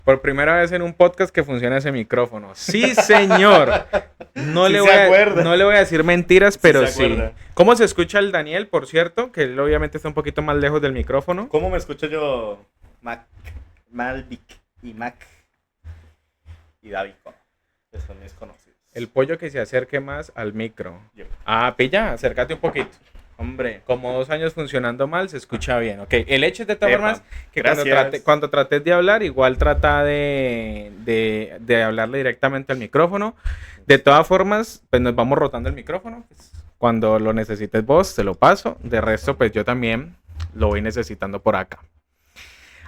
Por primera vez en un podcast que funciona ese micrófono. Sí, señor. No Sí le se voy acuerda. no le voy a decir mentiras, Sí pero se sí. acuerda. ¿Cómo se escucha el Daniel, por cierto? Que él obviamente está un poquito más lejos del micrófono. ¿Cómo me escucho yo? Mac, Malvic y Mac y David, que son mis conocidos. El pollo que se acerque más al micro. Yo. Ah, pilla, acércate un poquito. Hombre, Como 2 años funcionando mal, se escucha bien. Ok, el hecho es de todas Epa, formas que gracias. cuando trates de hablar, igual trata de hablarle directamente al micrófono. De todas formas, pues nos vamos rotando el micrófono. Pues, cuando lo necesites vos, te lo paso. De resto, pues yo también lo voy necesitando por acá.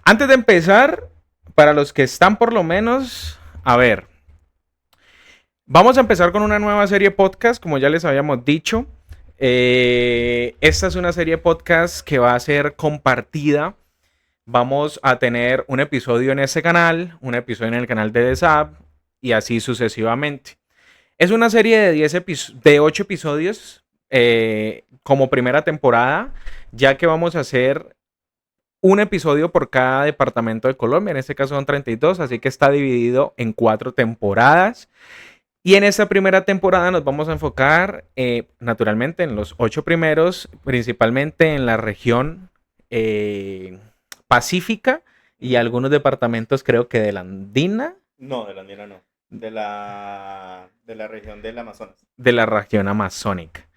Antes de empezar, para los que están por lo menos, a ver, vamos a empezar con una nueva serie podcast, como ya les habíamos dicho. Esta es una serie podcast que va a ser compartida. Vamos a tener un episodio en ese canal, un episodio en el canal de The Zap y así sucesivamente. Es una serie de 8 episodios como primera temporada, ya que vamos a hacer un episodio por cada departamento de Colombia. En este caso son 32, así que está dividido en 4 temporadas. Y en esta primera temporada nos vamos a enfocar naturalmente en los 8 primeros, principalmente en la región pacífica y algunos departamentos creo que de la Andina, No, de la Andina no. De la región del Amazonas. de la región amazónica.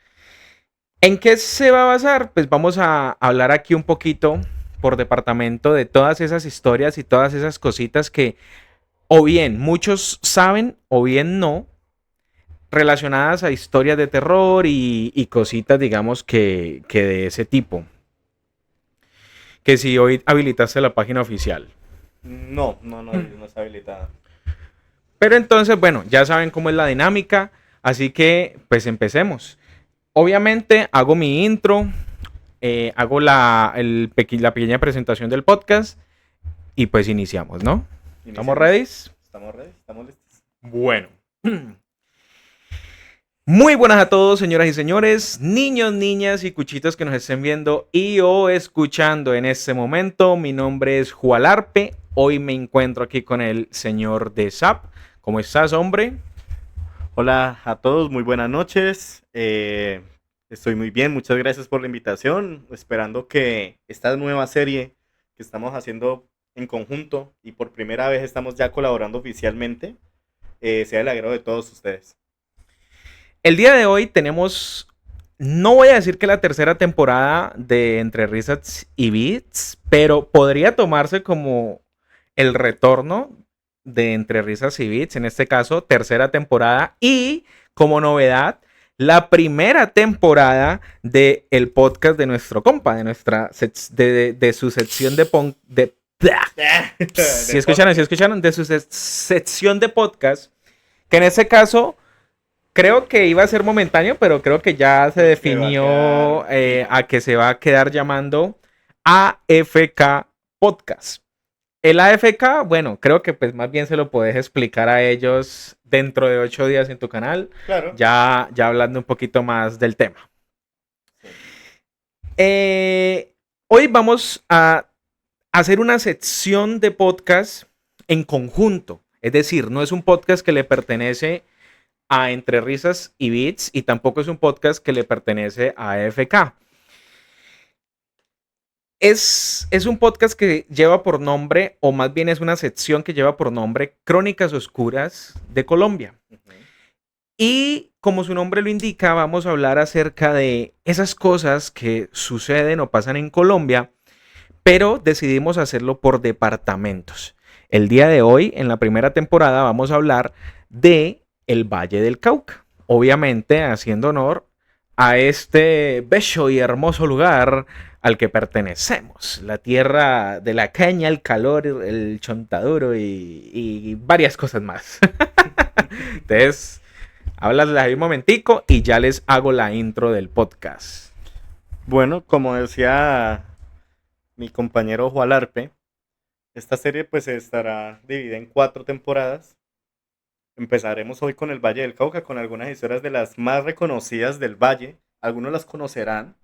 ¿En qué se va a basar? Pues vamos a hablar aquí un poquito por departamento de todas esas historias y todas esas cositas que o bien muchos saben o bien no, relacionadas a historias de terror y cositas, digamos, que de ese tipo. Que si hoy habilitaste la página oficial. No está habilitada. Pero entonces, bueno, ya saben cómo es la dinámica, así que pues empecemos. Obviamente hago mi intro, hago la pequeña presentación del podcast y pues iniciamos, ¿no? ¿Estamos ¿Iniciamos? ready? ¿Estamos ready? ¿Estamos listos? Bueno. Muy buenas a todos, señoras y señores, niños, niñas y cuchitos que nos estén viendo y o escuchando en este momento. Mi nombre es Jualarpe. Hoy me encuentro aquí con el señor de Zap. ¿Cómo estás, hombre? Hola a todos, muy buenas noches. Estoy muy bien, muchas gracias por la invitación. Esperando que esta nueva serie que estamos haciendo en conjunto y por primera vez estamos ya colaborando oficialmente, sea del agrado de todos ustedes. El día de hoy tenemos, no voy a decir que la tercera temporada de Entre Risas y Beats, pero podría tomarse como el retorno de Entre Risas y Beats, en este caso, tercera temporada y como novedad, la primera temporada de el podcast de nuestro compa, de nuestra de su sección de si escucharon, de su sección de podcast, que en este caso creo que iba a ser momentáneo, pero creo que ya se Se va a definió quedar fijo. a que se va a quedar llamando AFK Podcast. El AFK, bueno, creo que pues más bien se lo puedes explicar a ellos dentro de 8 días en tu canal, Claro. ya hablando un poquito más del tema. Sí. Hoy vamos a hacer una sección de podcast en conjunto. Es decir, no es un podcast que le pertenece a Entre Risas y Beats y tampoco es un podcast que le pertenece a AFK. Es un podcast que lleva por nombre, o más bien es una sección que lleva por nombre Crónicas Oscuras de Colombia. Uh-huh. Y como su nombre lo indica, vamos a hablar acerca de esas cosas que suceden o pasan en Colombia, pero decidimos hacerlo por departamentos. El día de hoy, en la primera temporada, vamos a hablar de el Valle del Cauca. Obviamente, haciendo honor a este bello y hermoso lugar al que pertenecemos. La tierra de la caña, el calor, el chontaduro y varias cosas más. Entonces, háblales ahí un momentico y ya les hago la intro del podcast. Bueno, como decía mi compañero Juan Arpe, esta serie pues estará dividida en 4 temporadas. Empezaremos hoy con el Valle del Cauca, con algunas historias de las más reconocidas del Valle. Algunos las conocerán,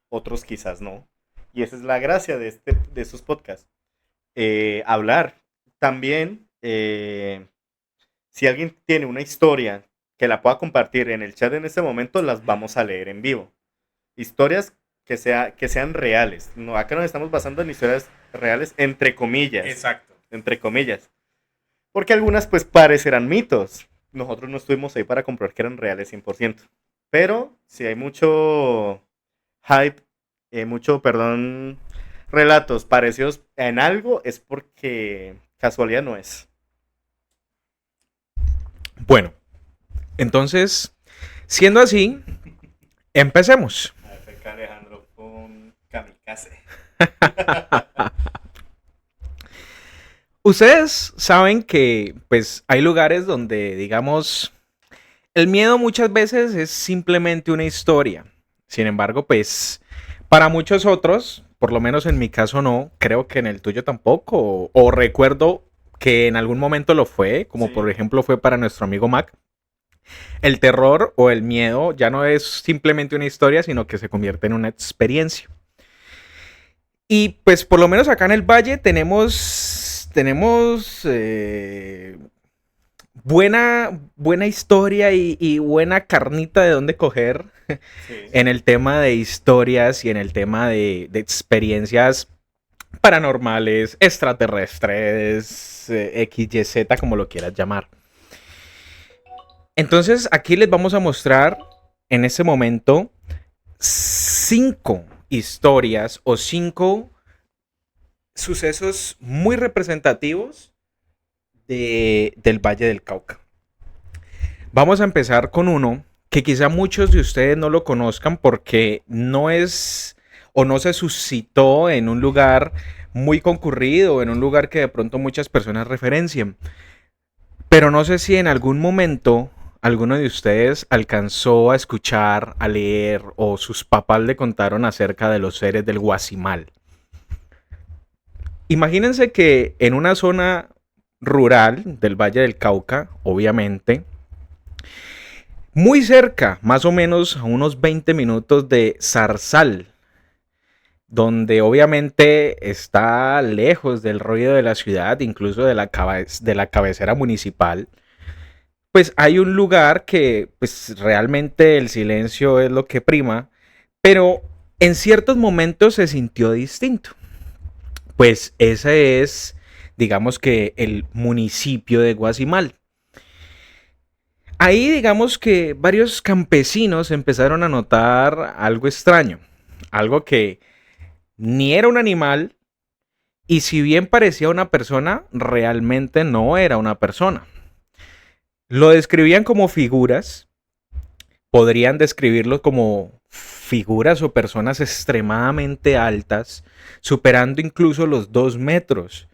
otros quizás no. Y esa es la gracia de estos podcasts. Hablar también Si alguien tiene una historia que la pueda compartir en el chat en este momento, las vamos a leer en vivo. Historias que sean reales. No, acá nos estamos basando en historias reales, entre comillas. Exacto. Entre comillas. Porque algunas pues parecerán mitos. Nosotros no estuvimos ahí para comprobar que eran reales 100%. Pero si hay mucho hype, relatos parecidos en algo, es porque casualidad no es. Bueno, entonces, siendo así, empecemos. AFK Alejandro con kamikaze. Ustedes saben que pues hay lugares donde, digamos, el miedo muchas veces es simplemente una historia. Sin embargo, pues para muchos otros, por lo menos en mi caso no, creo que en el tuyo tampoco, o recuerdo que en algún momento lo fue, como Sí. por ejemplo fue para nuestro amigo Mac. El terror o el miedo ya no es simplemente una historia, sino que se convierte en una experiencia. Y pues por lo menos acá en el Valle tenemos buena historia y buena carnita de dónde coger Sí. en el tema de historias y en el tema de experiencias paranormales, extraterrestres, XYZ, como lo quieras llamar. Entonces aquí les vamos a mostrar en este momento 5 historias o 5 sucesos muy representativos del Valle del Cauca. Vamos a empezar con uno que quizá muchos de ustedes no lo conozcan porque no es o no se suscitó en un lugar muy concurrido, en un lugar que de pronto muchas personas referencian. Pero no sé si en algún momento alguno de ustedes alcanzó a escuchar, a leer o sus papás le contaron acerca de los seres del Guasimal. Imagínense que en una zona rural del Valle del Cauca, obviamente, muy cerca, más o menos a unos 20 minutos de Zarzal, donde obviamente está lejos del ruido de la ciudad, incluso de la cabecera municipal, pues hay un lugar que pues realmente el silencio es lo que prima, pero en ciertos momentos se sintió distinto. Pues ese es, digamos que el municipio de Guasimal. Ahí digamos que varios campesinos empezaron a notar algo extraño, algo que ni era un animal y si bien parecía una persona, realmente no era una persona. Lo describían como figuras, podrían describirlo como figuras o personas extremadamente altas, superando incluso los 2 metros.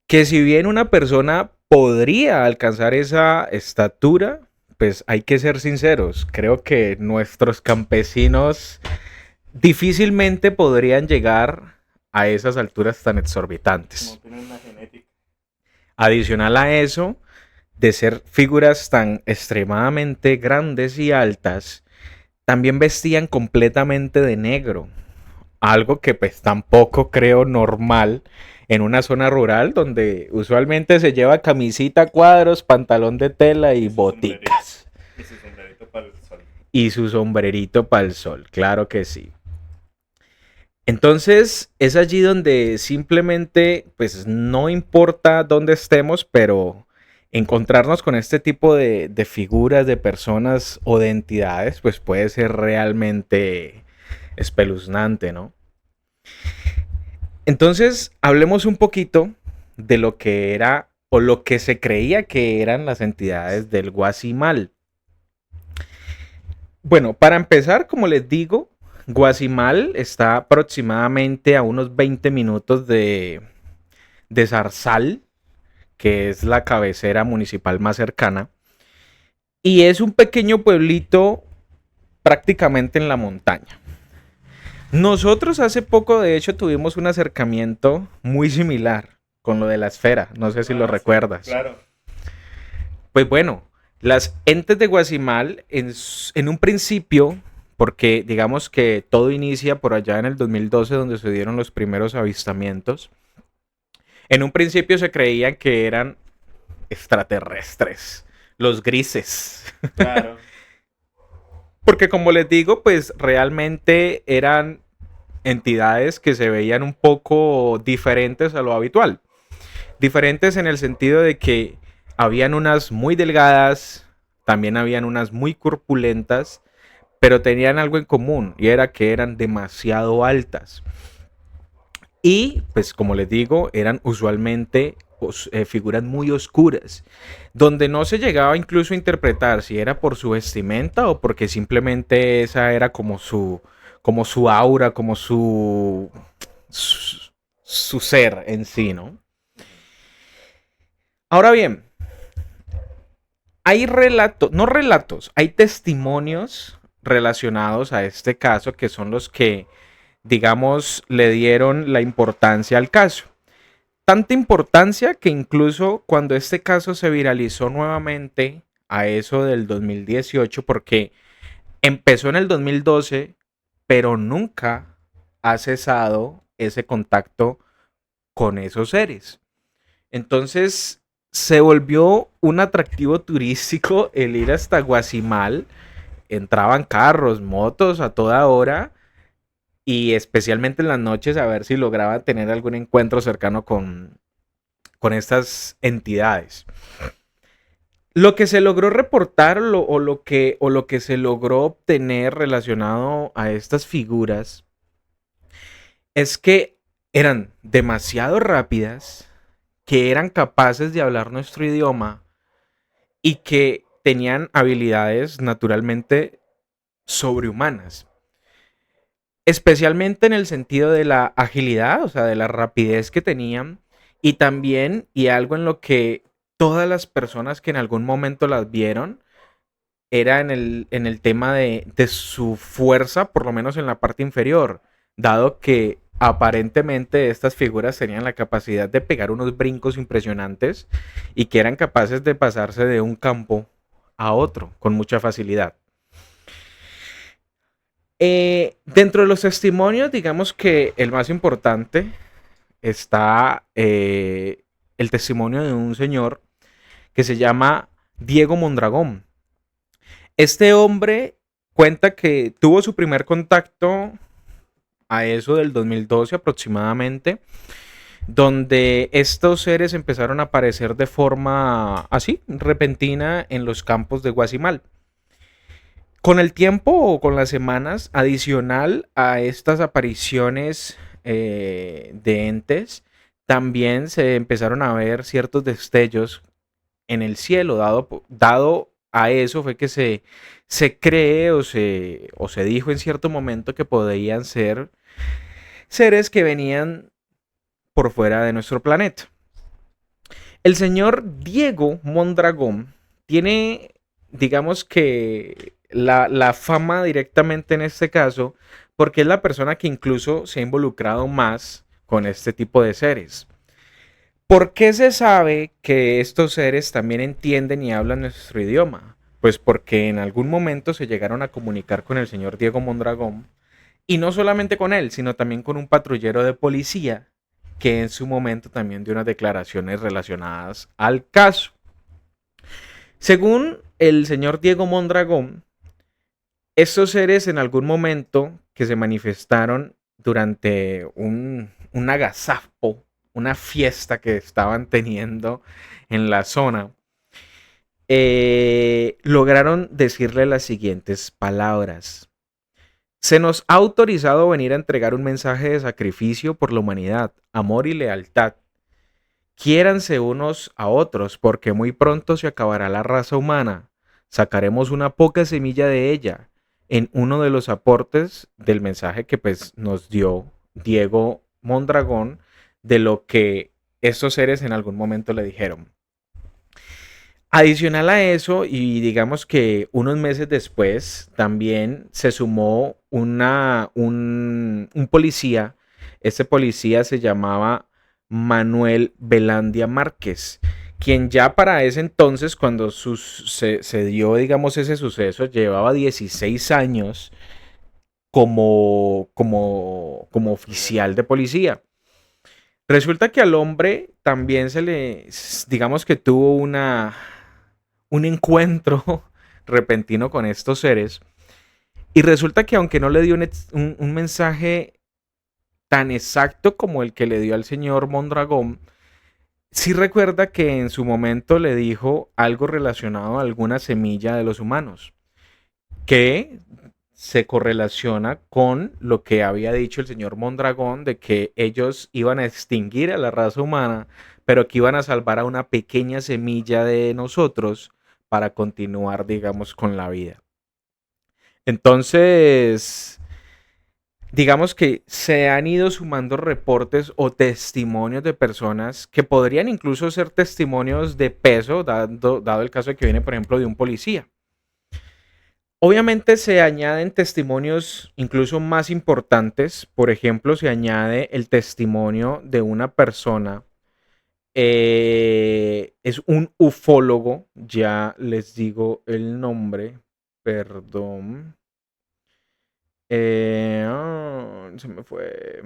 Que si bien una persona podría alcanzar esa estatura, pues hay que ser sinceros, creo que nuestros campesinos difícilmente podrían llegar a esas alturas tan exorbitantes. No tienen una genética. Adicional a eso, de ser figuras tan extremadamente grandes y altas, también vestían completamente de negro, algo que pues tampoco creo normal en una zona rural donde usualmente se lleva camisita, cuadros, pantalón de tela y boticas. Y su sombrerito para el sol. Y su sombrerito para el sol, claro que sí. Entonces es allí donde simplemente pues no importa dónde estemos, pero encontrarnos con este tipo de figuras, de personas o de entidades pues puede ser realmente espeluznante, ¿no? Entonces, hablemos un poquito de lo que era o lo que se creía que eran las entidades del Guasimal. Bueno, para empezar, como les digo, Guasimal está aproximadamente a unos 20 minutos de Zarzal, que es la cabecera municipal más cercana, y es un pequeño pueblito prácticamente en la montaña. Nosotros hace poco, de hecho, tuvimos un acercamiento muy similar con lo de la esfera. No sé si lo recuerdas. Claro. Pues bueno, las entes de Guasimal en un principio, porque digamos que todo inicia por allá en el 2012, donde se dieron los primeros avistamientos. En un principio se creían que eran extraterrestres, los grises. Claro. Porque como les digo, pues realmente eran entidades que se veían un poco diferentes a lo habitual. Diferentes en el sentido de que habían unas muy delgadas, también habían unas muy corpulentas, pero tenían algo en común y era que eran demasiado altas. Y pues como les digo, eran usualmente figuras muy oscuras, donde no se llegaba incluso a interpretar si era por su vestimenta o porque simplemente esa era como su aura, como su ser en sí, ¿no? Ahora bien, hay relatos, no relatos, hay testimonios relacionados a este caso que son los que, digamos, le dieron la importancia al caso. Tanta importancia que incluso cuando este caso se viralizó nuevamente a eso del 2018, porque empezó en el 2012, pero nunca ha cesado ese contacto con esos seres. Entonces se volvió un atractivo turístico el ir hasta Guasimal. Entraban carros, motos a toda hora y especialmente en las noches a ver si lograban tener algún encuentro cercano con estas entidades. Lo que se logró reportar o lo que se logró obtener relacionado a estas figuras es que eran demasiado rápidas, que eran capaces de hablar nuestro idioma y que tenían habilidades naturalmente sobrehumanas. Especialmente en el sentido de la agilidad, o sea, de la rapidez que tenían y también, y algo en lo que todas las personas que en algún momento las vieron, era en el tema de su fuerza, por lo menos en la parte inferior, dado que aparentemente estas figuras tenían la capacidad de pegar unos brincos impresionantes y que eran capaces de pasarse de un campo a otro con mucha facilidad. Dentro de los testimonios, digamos que el más importante está el testimonio de un señor que se llama Diego Mondragón. Este hombre cuenta que tuvo su primer contacto a eso del 2012 aproximadamente, donde estos seres empezaron a aparecer de forma así, repentina en los campos de Guasimal. Con el tiempo o con las semanas, adicional a estas apariciones de entes, también se empezaron a ver ciertos destellos en el cielo, dado a eso fue que se cree o se dijo en cierto momento que podían ser seres que venían por fuera de nuestro planeta. El señor Diego Mondragón tiene, digamos que, la fama directamente en este caso, porque es la persona que incluso se ha involucrado más con este tipo de seres. ¿Por qué se sabe que estos seres también entienden y hablan nuestro idioma? Pues porque en algún momento se llegaron a comunicar con el señor Diego Mondragón, y no solamente con él, sino también con un patrullero de policía que en su momento también dio unas declaraciones relacionadas al caso. Según el señor Diego Mondragón, estos seres en algún momento que se manifestaron durante un agasapo, una fiesta que estaban teniendo en la zona, lograron decirle las siguientes palabras. Se nos ha autorizado venir a entregar un mensaje de sacrificio por la humanidad, amor y lealtad. Quiéranse unos a otros, porque muy pronto se acabará la raza humana. Sacaremos una poca semilla de ella en uno de los aportes del mensaje que pues nos dio Diego Mondragón de lo que estos seres en algún momento le dijeron. Adicional a eso, y digamos que unos meses después, también se sumó un policía. Este policía se llamaba Manuel Velandia Márquez, quien ya para ese entonces, cuando se dio, digamos, ese suceso, llevaba 16 años como oficial de policía. Resulta que al hombre también digamos que tuvo un encuentro repentino con estos seres. Y resulta que aunque no le dio un mensaje tan exacto como el que le dio al señor Mondragón, sí recuerda que en su momento le dijo algo relacionado a alguna semilla de los humanos, que se correlaciona con lo que había dicho el señor Mondragón de que ellos iban a extinguir a la raza humana, pero que iban a salvar a una pequeña semilla de nosotros para continuar, digamos, con la vida. Entonces, digamos que se han ido sumando reportes o testimonios de personas que podrían incluso ser testimonios de peso, dado el caso de que viene, por ejemplo, de un policía. Obviamente se añaden testimonios incluso más importantes. Por ejemplo, se añade el testimonio de una persona. Es un ufólogo. Ya les digo el nombre. Perdón. Se me fue.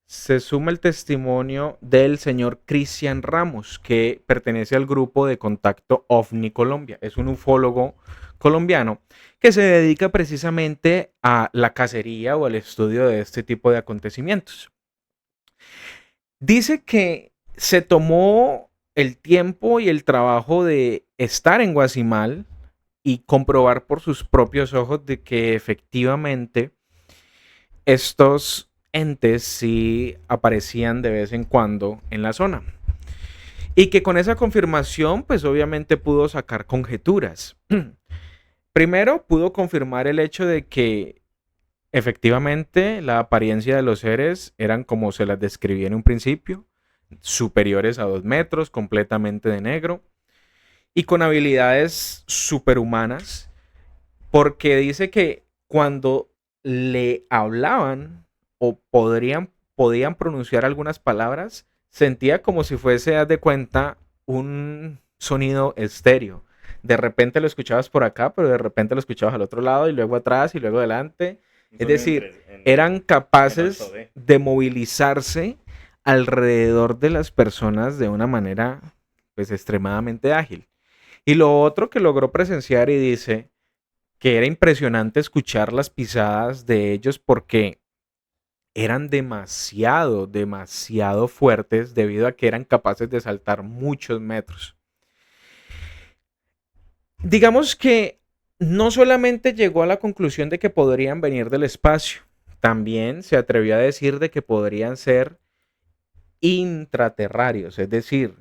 Se suma el testimonio del señor Cristian Ramos, que pertenece al grupo de contacto OVNI Colombia. Es un ufólogo colombiano que se dedica precisamente a la cacería o al estudio de este tipo de acontecimientos. Dice que se tomó el tiempo y el trabajo de estar en Guasimal y comprobar por sus propios ojos de que efectivamente estos entes sí aparecían de vez en cuando en la zona. Y que con esa confirmación, pues obviamente pudo sacar conjeturas. Primero, pudo confirmar el hecho de que efectivamente la apariencia de los seres eran como se las describía en un principio, superiores a 2 metros, completamente de negro y con habilidades superhumanas, porque dice que cuando le hablaban o podían pronunciar algunas palabras, sentía como si fuese, haz de cuenta, un sonido estéreo. De repente lo escuchabas por acá, pero de repente lo escuchabas al otro lado y luego atrás y luego adelante. Un Es sonido decir, eran en alto capaces D. de movilizarse alrededor de las personas de una manera pues extremadamente ágil. Y lo otro que logró presenciar y dice que era impresionante escuchar las pisadas de ellos porque eran demasiado, demasiado fuertes debido a que eran capaces de saltar muchos metros. Digamos que no solamente llegó a la conclusión de que podrían venir del espacio, también se atrevió a decir de que podrían ser intraterrarios, es decir,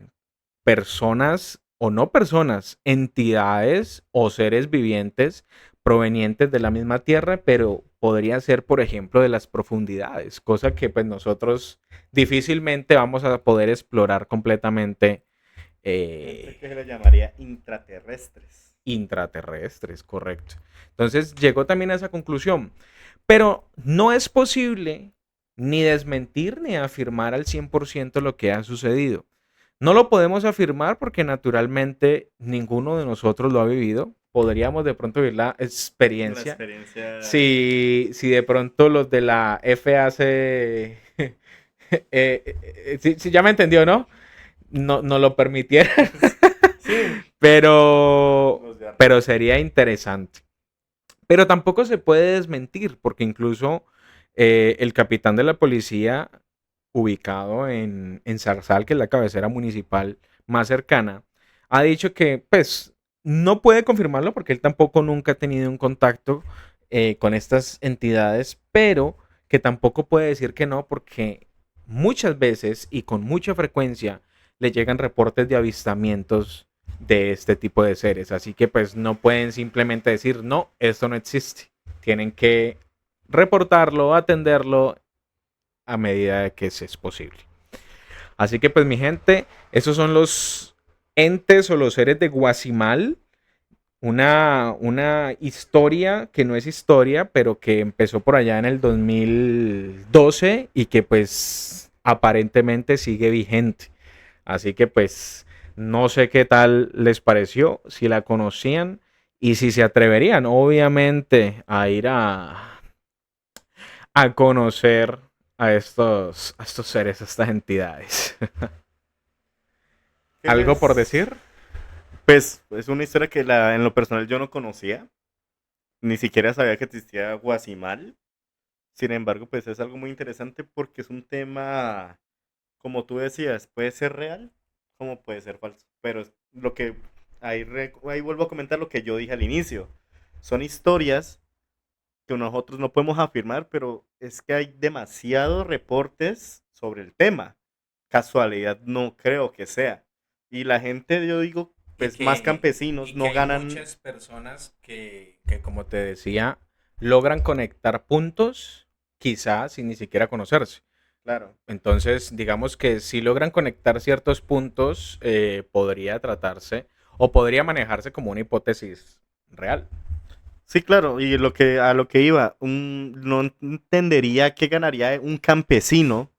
personas o no personas, entidades o seres vivientes provenientes de la misma tierra, pero podría ser, por ejemplo, de las profundidades, cosa que pues nosotros difícilmente vamos a poder explorar completamente Gente que se le llamaría intraterrestres. intraterrestres, correcto. Entonces llegó también a esa conclusión, pero no es posible ni desmentir ni afirmar al 100% lo que ha sucedido. No lo podemos afirmar porque naturalmente ninguno de nosotros lo ha vivido. Podríamos de pronto vivir la La experiencia. experiencia. Si de pronto los de la FAC, si ya me entendió, ¿no? No lo permitieran, Sí. pero, Los de arriba. pero sería interesante. Pero tampoco se puede desmentir porque incluso el capitán de la policía ubicado en Zarzal, que es la cabecera municipal más cercana, ha dicho que pues no puede confirmarlo porque él tampoco nunca ha tenido un contacto con estas entidades, pero que tampoco puede decir que no porque muchas veces y con mucha frecuencia le llegan reportes de avistamientos de este tipo de seres. Así que pues no pueden simplemente decir, no, esto no existe. Tienen que reportarlo, atenderlo a medida de que es posible. Así que pues mi gente, esos son los entes o los seres de Guasimal. Una historia que no es historia, pero que empezó por allá en el 2012 y que pues aparentemente sigue vigente. Así que pues no sé qué tal les pareció, si la conocían y si se atreverían, obviamente, a ir a conocer a estos seres, a estas entidades. ¿Qué ¿Algo por les...? decir? Pues es una historia que en lo personal yo no conocía. Ni siquiera sabía que existía Guasimal. Sin embargo, pues es algo muy interesante porque es un tema, como tú decías, puede ser real como puede ser falso. Pero es lo que ahí vuelvo a comentar lo que yo dije al inicio. Son historias que nosotros no podemos afirmar, pero es que hay demasiados reportes sobre el tema. Casualidad no creo que sea. Y la gente, yo digo, Y pues más campesinos y que no hay ganan, muchas personas que, como te decía, logran conectar puntos, quizás sin ni siquiera conocerse. claro. Entonces, digamos que si logran conectar ciertos puntos, podría tratarse o podría manejarse como una hipótesis real. Sí, claro, y a lo que iba, no entendería qué ganaría un campesino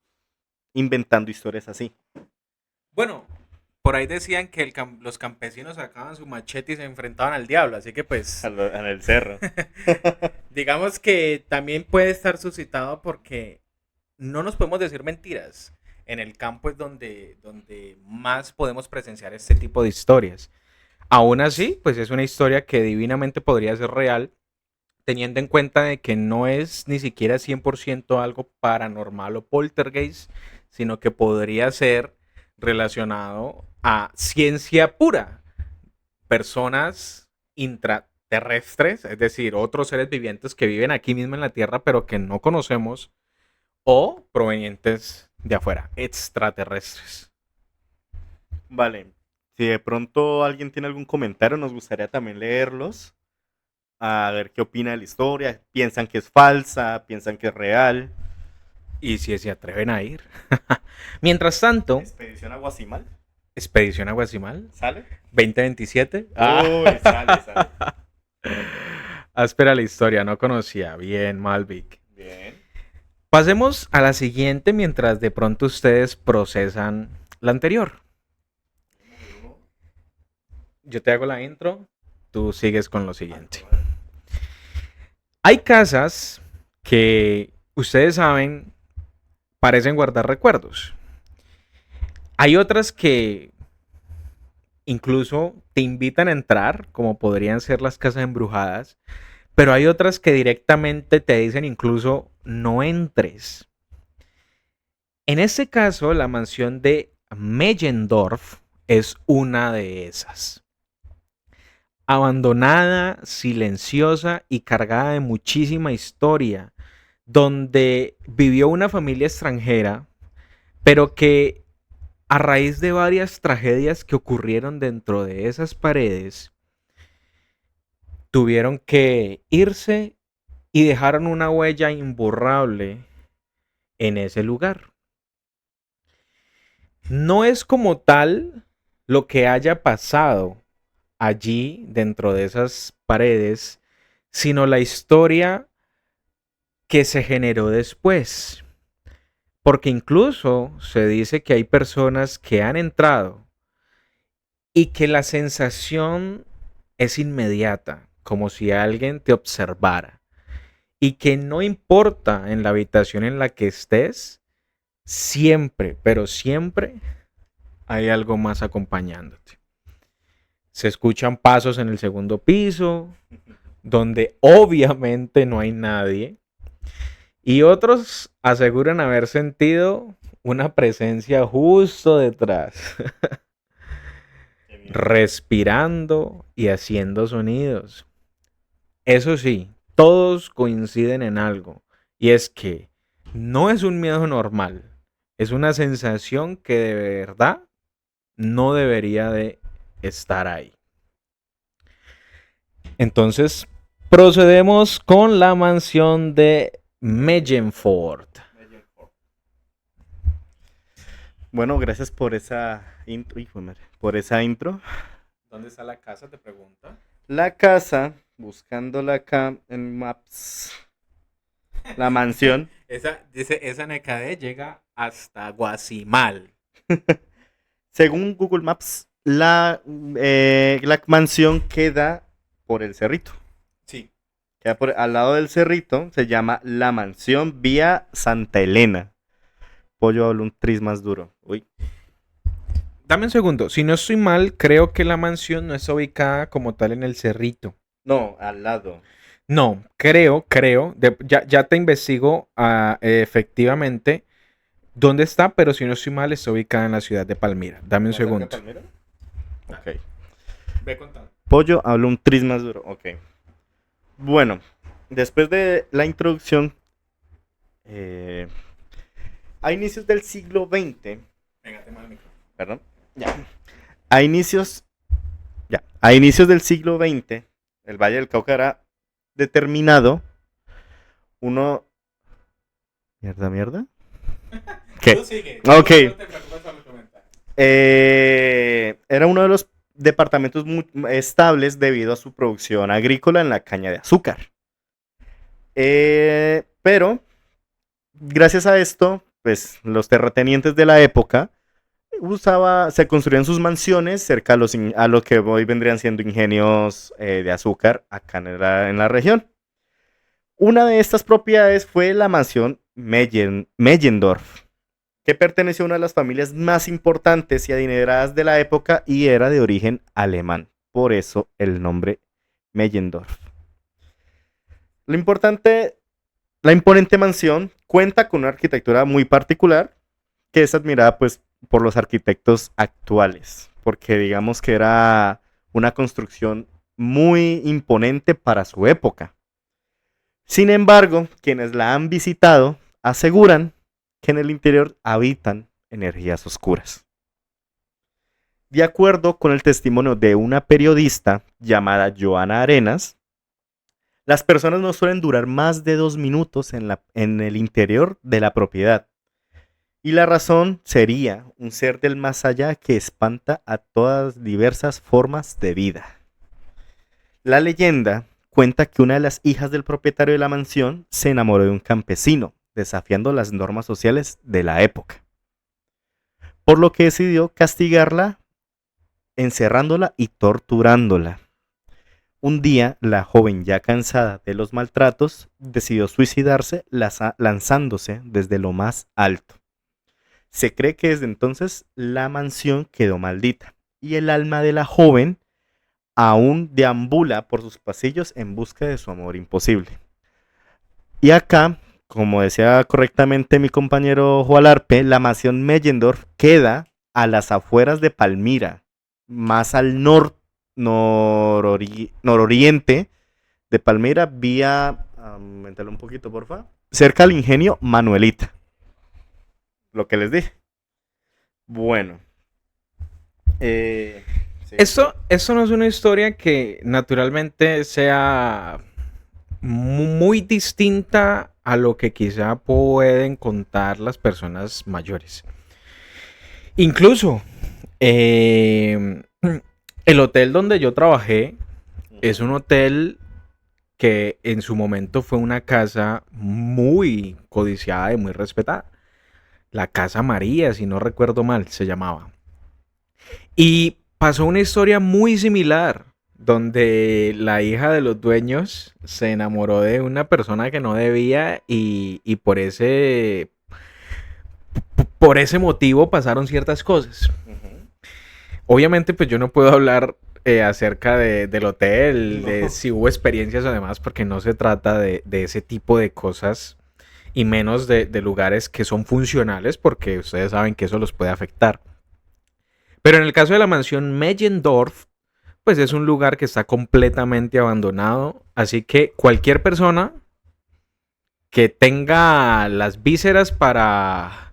inventando historias así. Bueno, por ahí decían que los campesinos sacaban su machete y se enfrentaban al diablo, así que pues En el cerro. digamos que también puede estar suscitado porque no nos podemos decir mentiras. En el campo es donde más podemos presenciar este tipo de historias. Aún así, pues es una historia que divinamente podría ser real, teniendo en cuenta de que no es ni siquiera 100% algo paranormal o poltergeist, sino que podría ser relacionado a ciencia pura, personas intraterrestres, es decir, otros seres vivientes que viven aquí mismo en la Tierra, pero que no conocemos, o provenientes de afuera, extraterrestres. Vale, si de pronto alguien tiene algún comentario, nos gustaría también leerlos, a ver qué opina de la historia, piensan que es falsa, piensan que es real. Y si se atreven a ir. Mientras tanto, Expedición a Guasimal, Expedición a Guasimal ¿sale? 2027. Uy, sale, sale. Áspera la historia, no conocía. Bien, Malvic. Bien. Pasemos a la siguiente mientras de pronto ustedes procesan la anterior. Yo te hago la intro, tú sigues con lo siguiente. Hay casas que ustedes saben parecen guardar recuerdos. Hay otras que incluso te invitan a entrar, como podrían ser las casas embrujadas, pero hay otras que directamente te dicen incluso no entres. En este caso, la mansión de Mellendorf es una de esas. Abandonada, silenciosa y cargada de muchísima historia, donde vivió una familia extranjera, pero que a raíz de varias tragedias que ocurrieron dentro de esas paredes, tuvieron que irse y dejaron una huella imborrable en ese lugar. No es como tal lo que haya pasado allí dentro de esas paredes, sino la historia que se generó después. Porque incluso se dice que hay personas que han entrado y que la sensación es inmediata, como si alguien te observara. Y que no importa en la habitación en la que estés, siempre, pero siempre hay algo más acompañándote. Se escuchan pasos en el segundo piso, donde obviamente no hay nadie. Y otros aseguran haber sentido una presencia justo detrás, respirando y haciendo sonidos. Eso sí, todos coinciden en algo, y es que no es un miedo normal, es una sensación que de verdad no debería de estar ahí. Entonces, procedemos con la mansión de Meyenford. Bueno, gracias por esa intro. Hijo de madre, por esa intro. ¿Dónde está la casa? Te pregunta. La casa, buscándola acá en Maps. La mansión. Esa NKD llega hasta Guasimal. Según Google Maps, la mansión queda por el cerrito. Sí. queda al lado del cerrito, se llama La Mansión Vía Santa Elena. Pollo habla un tris más duro. Uy. Dame un segundo. Si no estoy mal, creo que la mansión no está ubicada como tal en el cerrito. No, al lado. No, creo. Ya te investigo efectivamente dónde está, pero si no estoy mal, está ubicada en la ciudad de Palmira. Dame un ¿Más cerca de segundo. Palmira? Ok. Ve contando. Pollo habla un tris más duro. Ok. Bueno, después de la introducción, eh, a inicios del siglo XX, Pégate mal el micrófono. perdón, ya. A inicios del siglo XX, el Valle del Cauca era determinado uno... ¿Mierda? ¿Qué? Tú sigue. Ok. No te preocupes por los comentarios. Era uno de los departamentos muy estables debido a su producción agrícola en la caña de azúcar. Pero, gracias a esto, pues los terratenientes de la época se construían sus mansiones cerca a lo que hoy vendrían siendo ingenios de azúcar acá en la región. Una de estas propiedades fue la mansión Meyendorf, que perteneció a una de las familias más importantes y adineradas de la época y era de origen alemán. Por eso el nombre Meyendorf. La imponente mansión cuenta con una arquitectura muy particular que es admirada pues por los arquitectos actuales, porque digamos que era una construcción muy imponente para su época. Sin embargo, quienes la han visitado aseguran que en el interior habitan energías oscuras. De acuerdo con el testimonio de una periodista llamada Joana Arenas, las personas no suelen durar más de 2 minutos en el interior de la propiedad. Y la razón sería un ser del más allá que espanta a todas diversas formas de vida. La leyenda cuenta que una de las hijas del propietario de la mansión se enamoró de un campesino, desafiando las normas sociales de la época, por lo que decidió castigarla encerrándola y torturándola. Un día, la joven, ya cansada de los maltratos, decidió suicidarse lanzándose desde lo más alto. Se cree que desde entonces la mansión quedó maldita y el alma de la joven aún deambula por sus pasillos en busca de su amor imposible. Y acá, como decía correctamente mi compañero Jualarpe, la mansión Meyendorf queda a las afueras de Palmira, más al nororiente de Palmira, vía, aumentale un poquito, porfa, cerca al ingenio Manuelita. Lo que les dije. Bueno. Sí. Esto no es una historia que naturalmente sea muy distinta a lo que quizá pueden contar las personas mayores. Incluso, el hotel donde yo trabajé es un hotel que en su momento fue una casa muy codiciada y muy respetada. La Casa María, si no recuerdo mal, se llamaba. Y pasó una historia muy similar, donde la hija de los dueños se enamoró de una persona que no debía y por ese motivo pasaron ciertas cosas. Obviamente, pues yo no puedo hablar acerca del hotel, de si hubo experiencias o demás, porque no se trata de ese tipo de cosas y menos de lugares que son funcionales, porque ustedes saben que eso los puede afectar. Pero en el caso de la mansión Meyendorf, pues es un lugar que está completamente abandonado, así que cualquier persona que tenga las vísceras para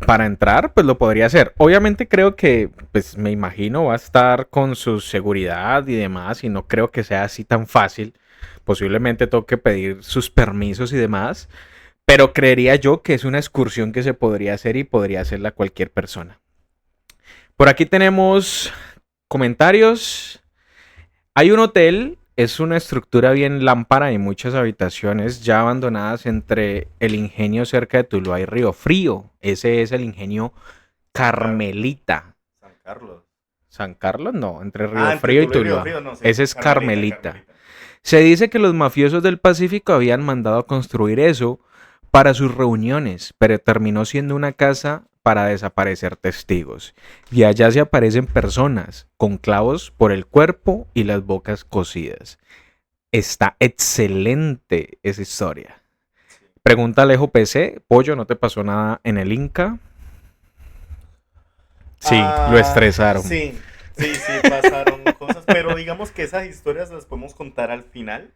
entrar, pues lo podría hacer. Obviamente creo que, pues me imagino, va a estar con su seguridad y demás, y no creo que sea así tan fácil. Posiblemente toque pedir sus permisos y demás, pero creería yo que es una excursión que se podría hacer y podría hacerla cualquier persona. Por aquí tenemos comentarios. Hay un hotel, es una estructura bien lámpara y muchas habitaciones ya abandonadas entre el ingenio cerca de Tuluá y Río Frío. Ese es el ingenio Carmelita. San Carlos. San Carlos, no, entre Ah, Río entre Frío y Tuluá y Río Tuluá. Frío, no sé. Ese es Carmelita, Carmelita. Carmelita. Se dice que los mafiosos del Pacífico habían mandado a construir eso para sus reuniones, pero terminó siendo una casa para desaparecer testigos. Y allá se aparecen personas con clavos por el cuerpo y las bocas cosidas. Está excelente esa historia. Pregunta Alejo PC, Pollo, ¿no te pasó nada en el Inca? Sí, lo estresaron. Sí, sí, sí, pasaron cosas, pero digamos que esas historias las podemos contar al final.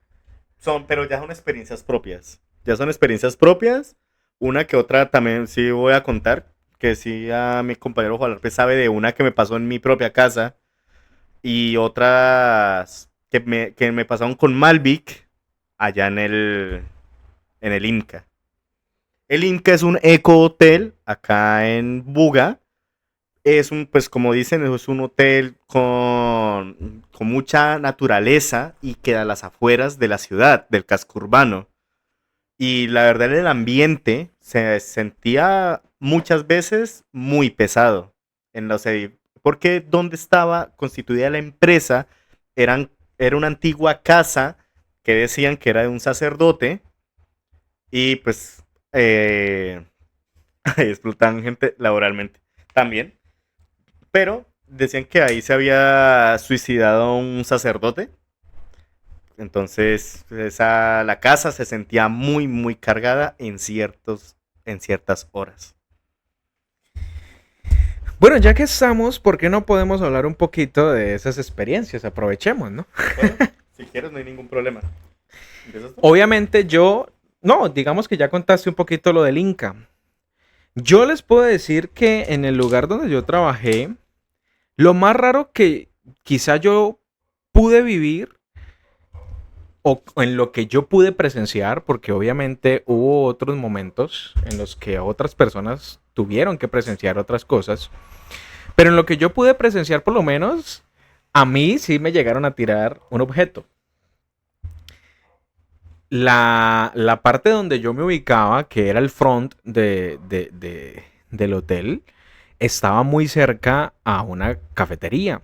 Pero ya son experiencias propias. Ya son experiencias propias. Una que otra también sí voy a contar, que sí a mi compañero Juan López sabe de una que me pasó en mi propia casa y otras que me pasaron con Malvic allá en el Inca. El Inca es un eco hotel acá en Buga. Es pues como dicen, es un hotel con mucha naturaleza y queda a las afueras de la ciudad, del casco urbano. Y la verdad el ambiente se sentía muchas veces muy pesado en porque donde estaba constituida la empresa era una antigua casa que decían que era de un sacerdote y pues eh, explotaban gente laboralmente también. Pero decían que ahí se había suicidado un sacerdote. Entonces, la casa se sentía muy, muy cargada en ciertas horas. Bueno, ya que estamos, ¿por qué no podemos hablar un poquito de esas experiencias? Aprovechemos, ¿no? Bueno, si quieres, no hay ningún problema. ¿Empiezas tú? Obviamente no, digamos que ya contaste un poquito lo del Inca. Yo les puedo decir que en el lugar donde yo trabajé, lo más raro que quizá yo pude vivir o en lo que yo pude presenciar, porque obviamente hubo otros momentos en los que otras personas tuvieron que presenciar otras cosas, pero en lo que yo pude presenciar por lo menos, a mí sí me llegaron a tirar un objeto. La parte donde yo me ubicaba, que era el front del hotel, estaba muy cerca a una cafetería.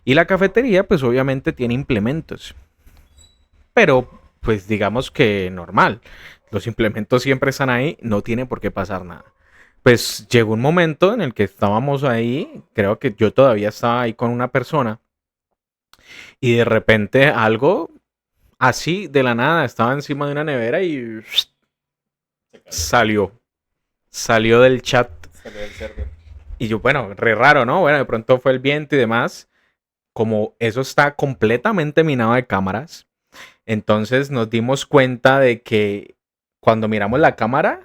Y la cafetería, pues obviamente tiene implementos. Pero, pues digamos que normal. Los implementos siempre están ahí, no tiene por qué pasar nada. Pues llegó un momento en el que estábamos ahí, creo que yo todavía estaba ahí con una persona, y de repente algo así de la nada estaba encima de una nevera y salió. Salió del chat. Salió del server. Y yo, bueno, re raro, ¿no? Bueno, de pronto fue el viento y demás. Como eso está completamente minado de cámaras, entonces nos dimos cuenta de que cuando miramos la cámara,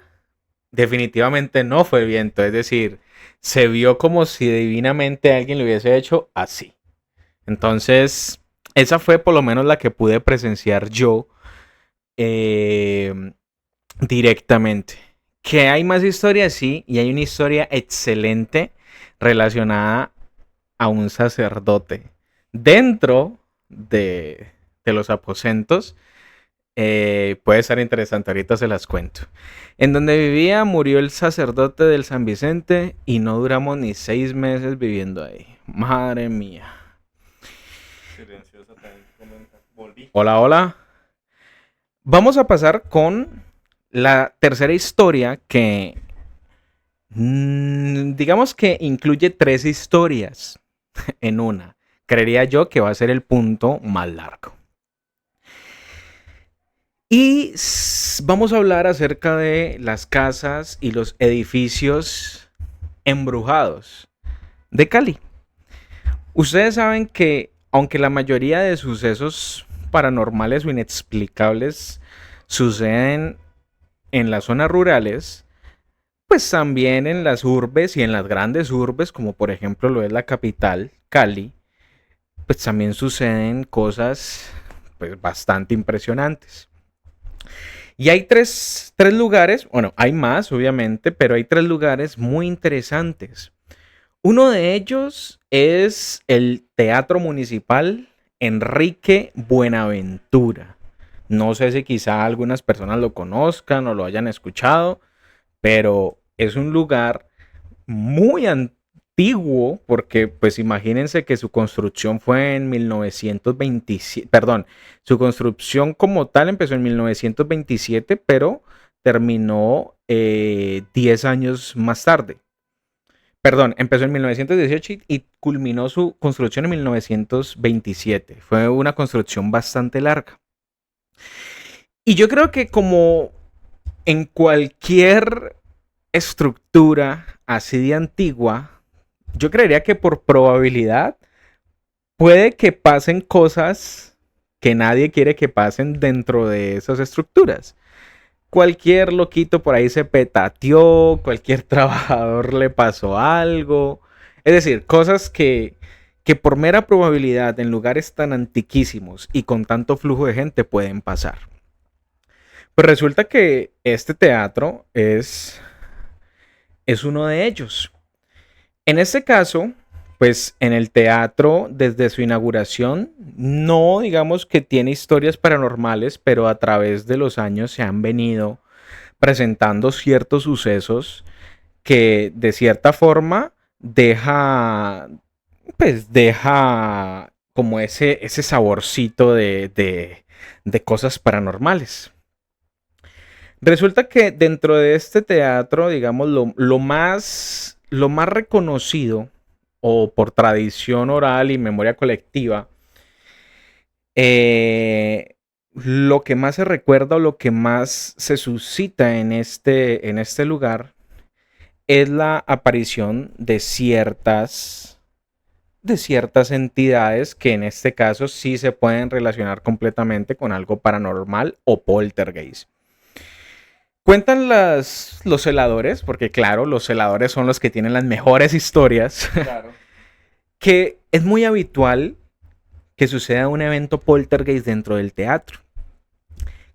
definitivamente no fue viento. Es decir, se vio como si divinamente alguien lo hubiese hecho así. Entonces, esa fue por lo menos la que pude presenciar yo eh, directamente. Que hay más historias, sí, y hay una historia excelente relacionada a un sacerdote dentro de los aposentos. Puede ser interesante, ahorita se las cuento. En donde vivía murió el sacerdote del San Vicente y no duramos ni 6 meses viviendo ahí. Madre mía. Silenciosa también comenta. Volví. Hola, hola. Vamos a pasar con la tercera historia que digamos que incluye 3 historias en una. Creería yo que va a ser el punto más largo. Y vamos a hablar acerca de las casas y los edificios embrujados de Cali. Ustedes saben que aunque la mayoría de sucesos paranormales o inexplicables suceden en las zonas rurales, pues también en las urbes y en las grandes urbes, como por ejemplo lo es la capital, Cali, pues también suceden cosas pues bastante impresionantes. Y hay tres lugares, bueno, hay más obviamente, pero hay 3 lugares muy interesantes. Uno de ellos es el Teatro Municipal Enrique Buenaventura. No sé si quizá algunas personas lo conozcan o lo hayan escuchado, pero es un lugar muy antiguo antiguo, porque pues imagínense que su construcción fue en 1927, perdón, su construcción como tal empezó en 1927, pero terminó 10 años más tarde. Perdón, empezó en 1918 y culminó su construcción en 1927. Fue una construcción bastante larga. Y yo creo que como en cualquier estructura así de antigua, yo creería que por probabilidad puede que pasen cosas que nadie quiere que pasen dentro de esas estructuras. Cualquier loquito por ahí se petateó, cualquier trabajador le pasó algo. Es decir, cosas que por mera probabilidad en lugares tan antiquísimos y con tanto flujo de gente pueden pasar. Pues resulta que este teatro es uno de ellos. En este caso, pues en el teatro, desde su inauguración, no digamos que tiene historias paranormales, pero a través de los años se han venido presentando ciertos sucesos que de cierta forma deja como ese saborcito de cosas paranormales. Resulta que dentro de este teatro, digamos, lo más reconocido, o por tradición oral y memoria colectiva, lo que más se recuerda o lo que más se suscita en este lugar es la aparición de ciertas entidades que en este caso sí se pueden relacionar completamente con algo paranormal o poltergeist. Cuentan los celadores, porque claro, los celadores son los que tienen las mejores historias, Claro. que es muy habitual que suceda un evento poltergeist dentro del teatro.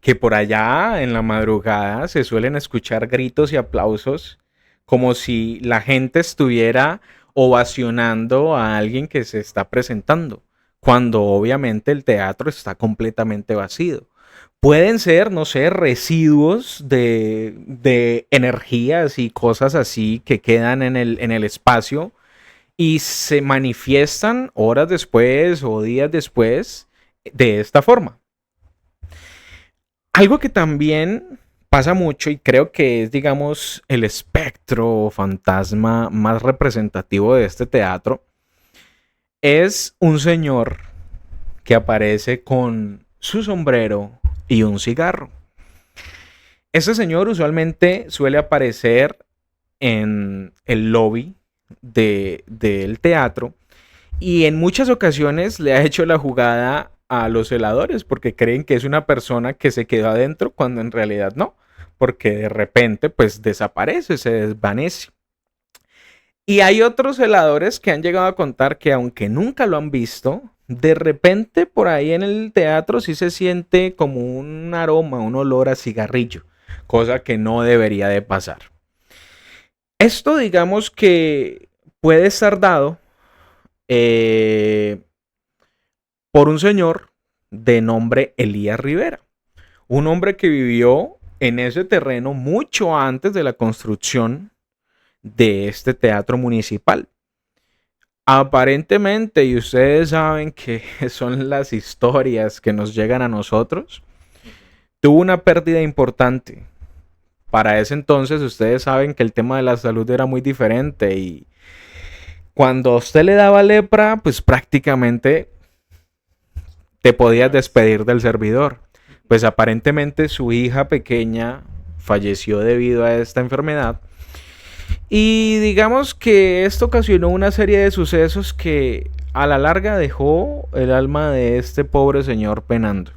Que por allá en la madrugada se suelen escuchar gritos y aplausos como si la gente estuviera ovacionando a alguien que se está presentando, cuando obviamente el teatro está completamente vacío. Pueden ser, no sé, residuos de energías y cosas así que quedan en el espacio y se manifiestan horas después o días después de esta forma. Algo que también pasa mucho y creo que es, digamos, el espectro o fantasma más representativo de este teatro es un señor que aparece con su sombrero y un cigarro. Este señor usualmente suele aparecer en el lobby del teatro y en muchas ocasiones le ha hecho la jugada a los celadores porque creen que es una persona que se quedó adentro cuando en realidad no, porque de repente pues desaparece, se desvanece. Y hay otros celadores que han llegado a contar que aunque nunca lo han visto, de repente por ahí en el teatro sí se siente como un aroma, un olor a cigarrillo, cosa que no debería de pasar. Esto digamos que puede estar dado eh, por un señor de nombre Elías Rivera, un hombre que vivió en ese terreno mucho antes de la construcción de este teatro municipal. Aparentemente, y ustedes saben que son las historias que nos llegan a nosotros, tuvo una pérdida importante. Para ese entonces, ustedes saben que el tema de la salud era muy diferente y cuando a usted le daba lepra, pues prácticamente te podías despedir del servidor. Pues aparentemente su hija pequeña falleció debido a esta enfermedad. Y digamos que esto ocasionó una serie de sucesos que a la larga dejó el alma de este pobre señor penando.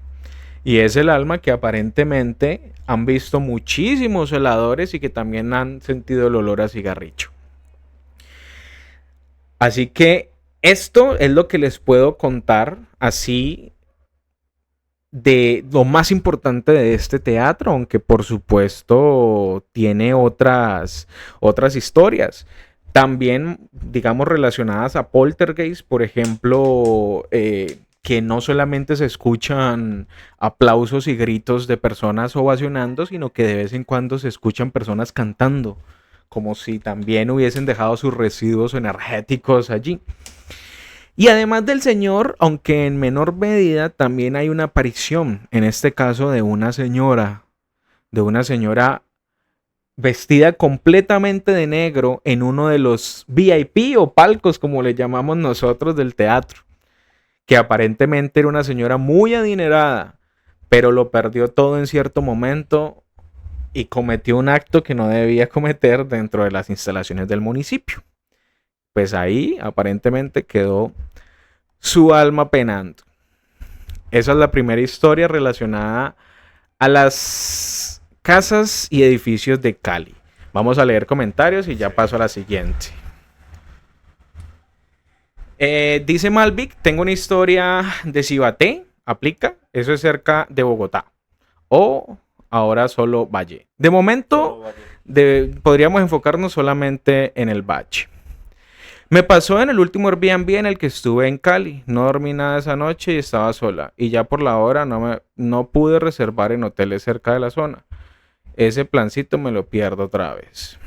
Y es el alma que aparentemente han visto muchísimos celadores y que también han sentido el olor a cigarrillo. Así que esto es lo que les puedo contar así de lo más importante de este teatro, aunque por supuesto tiene otras historias. También, digamos, relacionadas a poltergeist, por ejemplo, que no solamente se escuchan aplausos y gritos de personas ovacionando, sino que de vez en cuando se escuchan personas cantando, como si también hubiesen dejado sus residuos energéticos allí. Y además del Señor, aunque en menor medida, también hay una aparición, en este caso de una señora vestida completamente de negro en uno de los VIP o palcos, como le llamamos nosotros, del teatro, que aparentemente era una señora muy adinerada, pero lo perdió todo en cierto momento y cometió un acto que no debía cometer dentro de las instalaciones del municipio. Pues ahí aparentemente quedó su alma penando. Esa es la primera historia relacionada a las casas y edificios de Cali. Vamos a leer comentarios y ya paso a la siguiente. Dice Malvic, tengo una historia de Cibaté, aplica, eso es cerca de Bogotá. O ahora solo Valle. De momento, podríamos enfocarnos solamente en el Valle. Me pasó en el último Airbnb en el que estuve en Cali. No dormí nada esa noche y estaba sola. Y ya por la hora no pude reservar en hoteles cerca de la zona. Ese plancito me lo pierdo otra vez.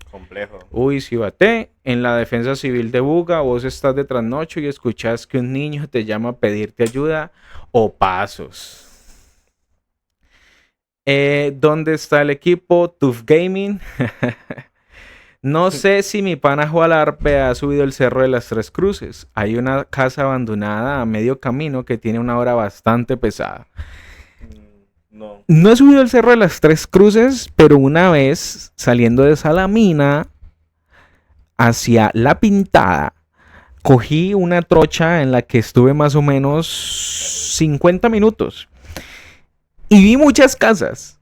Complejo. Uy, Cibaté, en la defensa civil de Buga, vos estás de trasnocho y escuchás que un niño te llama a pedirte ayuda o pasos. ¿Dónde está el equipo? Tuf Gaming. No sé si mi pana Jualarpe ha subido el Cerro de las Tres Cruces. Hay una casa abandonada a medio camino que tiene una hora bastante pesada. No. No he subido el Cerro de las Tres Cruces, pero una vez saliendo de Salamina hacia La Pintada, cogí una trocha en la que estuve más o menos 50 minutos. Y vi muchas casas,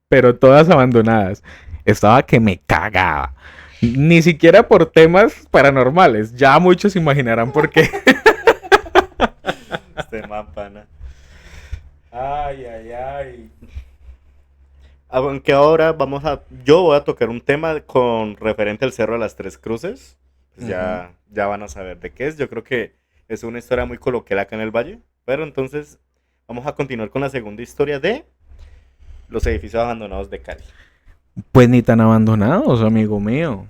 pero todas abandonadas. Estaba que me cagaba. Ni siquiera por temas paranormales. Ya muchos imaginarán por qué. Este mapana. Ay, ay, ay. Aunque ahora yo voy a tocar un tema con referente al Cerro de las Tres Cruces. Pues ya van a saber de qué es. Yo creo que es una historia muy coloquial acá en el Valle. Pero entonces vamos a continuar con la segunda historia de los edificios abandonados de Cali. Pues ni tan abandonados, amigo mío.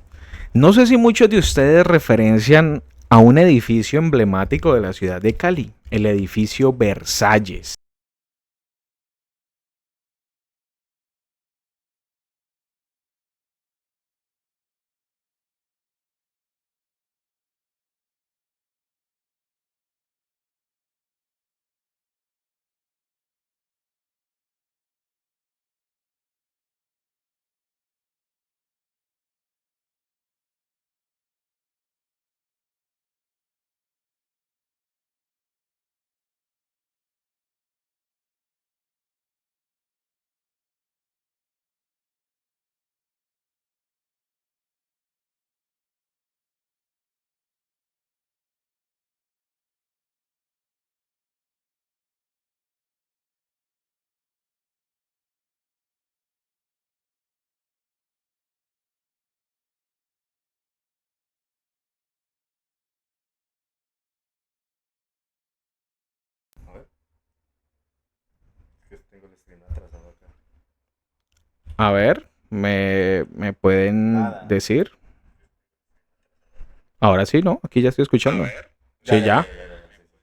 No sé si muchos de ustedes referencian a un edificio emblemático de la ciudad de Cali, el edificio Versalles. A ver. Es que tengo el stream atrasado acá. A ver, ¿me pueden decir? Ahora sí, ¿no? Aquí ya estoy escuchando. Sí, ya.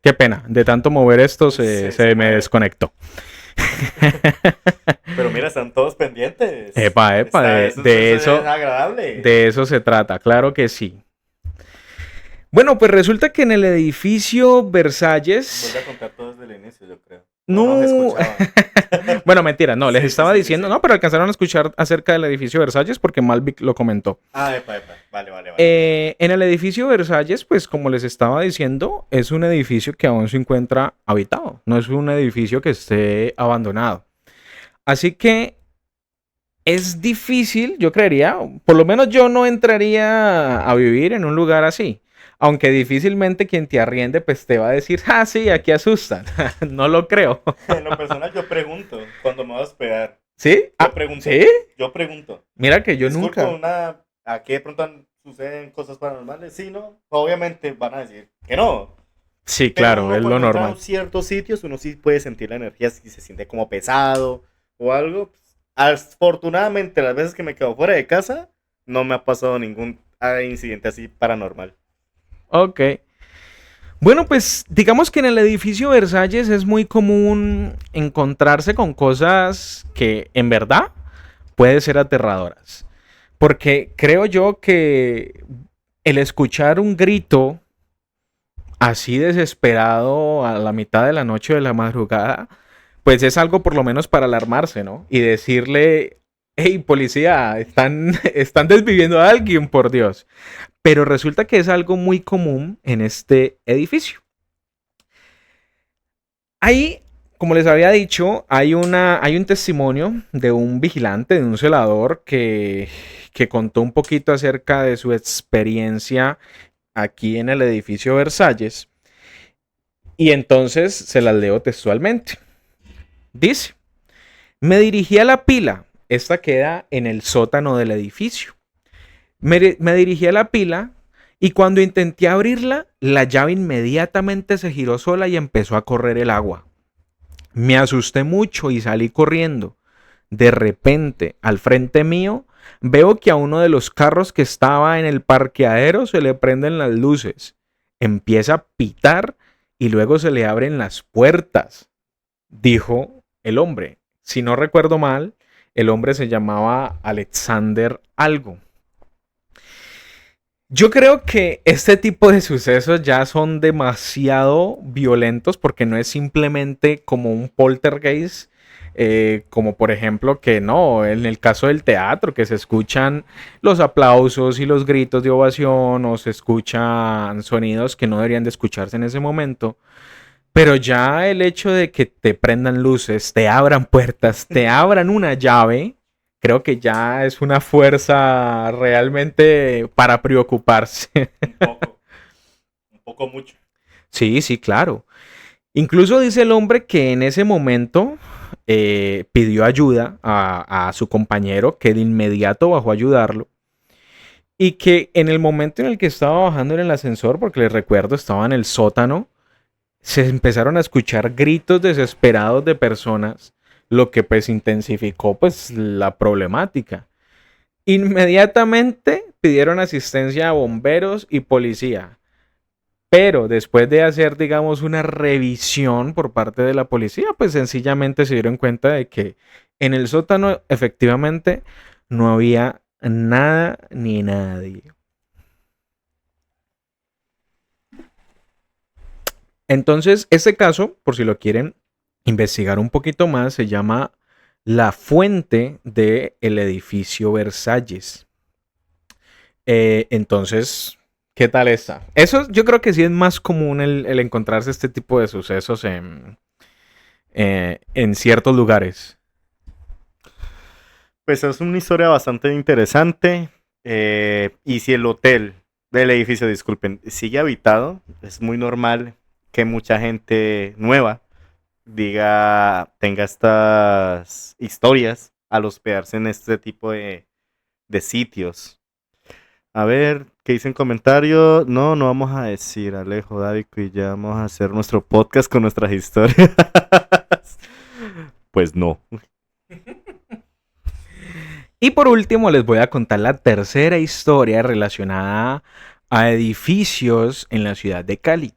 Qué pena, de tanto mover esto se me desconectó. Pero mira, están todos pendientes. Epa, de eso, es agradable. de eso se trata, claro que sí. Bueno, pues resulta que en el edificio Versalles... Voy a contar todo desde el inicio, yo creo. No, bueno, mentira, no, les estaba sí, diciendo, sí. no, pero alcanzaron a escuchar acerca del edificio Versalles porque Malvic lo comentó. Epa, vale. En el edificio Versalles, pues como les estaba diciendo, es un edificio que aún se encuentra habitado, no es un edificio que esté abandonado. Así que es difícil, yo creería, por lo menos yo no entraría a vivir en un lugar así. Aunque difícilmente quien te arriende pues te va a decir, sí, aquí asustan. No lo creo. En lo personal yo pregunto cuando me voy a hospedar. ¿Sí? Yo pregunto. ¿Sí? Yo pregunto. Mira que yo Disculpa, nunca. ¿Aquí de pronto suceden cosas paranormales? Sí, ¿no? Obviamente van a decir que no. Sí, claro, es lo normal. En ciertos sitios uno sí puede sentir la energía si se siente como pesado o algo. Afortunadamente, las veces que me quedo fuera de casa, no me ha pasado ningún incidente así paranormal. Ok. Bueno, pues digamos que en el edificio Versalles es muy común encontrarse con cosas que en verdad pueden ser aterradoras. Porque creo yo que el escuchar un grito así desesperado a la mitad de la noche o de la madrugada, pues es algo por lo menos para alarmarse, ¿no? Y decirle, hey, policía, están desviviendo a alguien, por Dios. Pero resulta que es algo muy común en este edificio. Ahí, como les había dicho, hay un testimonio de un vigilante, de un celador, que contó un poquito acerca de su experiencia aquí en el edificio Versalles. Y entonces se las leo textualmente. Dice, me dirigí a la pila. Esta queda en el sótano del edificio. Me dirigí a la pila y cuando intenté abrirla, la llave inmediatamente se giró sola y empezó a correr el agua. Me asusté mucho y salí corriendo. De repente, al frente mío, veo que a uno de los carros que estaba en el parqueadero se le prenden las luces. Empieza a pitar y luego se le abren las puertas, dijo el hombre. Si no recuerdo mal, el hombre se llamaba Alexander algo. Yo creo que este tipo de sucesos ya son demasiado violentos porque no es simplemente como un poltergeist, como por ejemplo que no, en el caso del teatro, que se escuchan los aplausos y los gritos de ovación o se escuchan sonidos que no deberían de escucharse en ese momento. Pero ya el hecho de que te prendan luces, te abran puertas, te abran una llave, creo que ya es una fuerza realmente para preocuparse. Un poco mucho. Sí, sí, claro. Incluso dice el hombre que en ese momento pidió ayuda a su compañero, que de inmediato bajó a ayudarlo. Y que en el momento en el que estaba bajando en el ascensor, porque les recuerdo, estaba en el sótano, se empezaron a escuchar gritos desesperados de personas, lo que pues intensificó pues la problemática. Inmediatamente pidieron asistencia a bomberos y policía, pero después de hacer digamos una revisión por parte de la policía, pues sencillamente se dieron cuenta de que en el sótano efectivamente no había nada ni nadie. Entonces, este caso, por si lo quieren investigar un poquito más, se llama La Fuente del Edificio Versalles. Entonces, ¿qué tal está? Eso yo creo que sí es más común el encontrarse este tipo de sucesos en ciertos lugares. Pues es una historia bastante interesante. Y si el hotel del edificio, disculpen, sigue habitado, es muy normal que mucha gente nueva tenga estas historias al hospedarse en este tipo de sitios. A ver, ¿qué dicen comentarios? No, no vamos a decir, Alejo, David, y ya vamos a hacer nuestro podcast con nuestras historias. Pues no. Y por último, les voy a contar la tercera historia relacionada a edificios en la ciudad de Cali.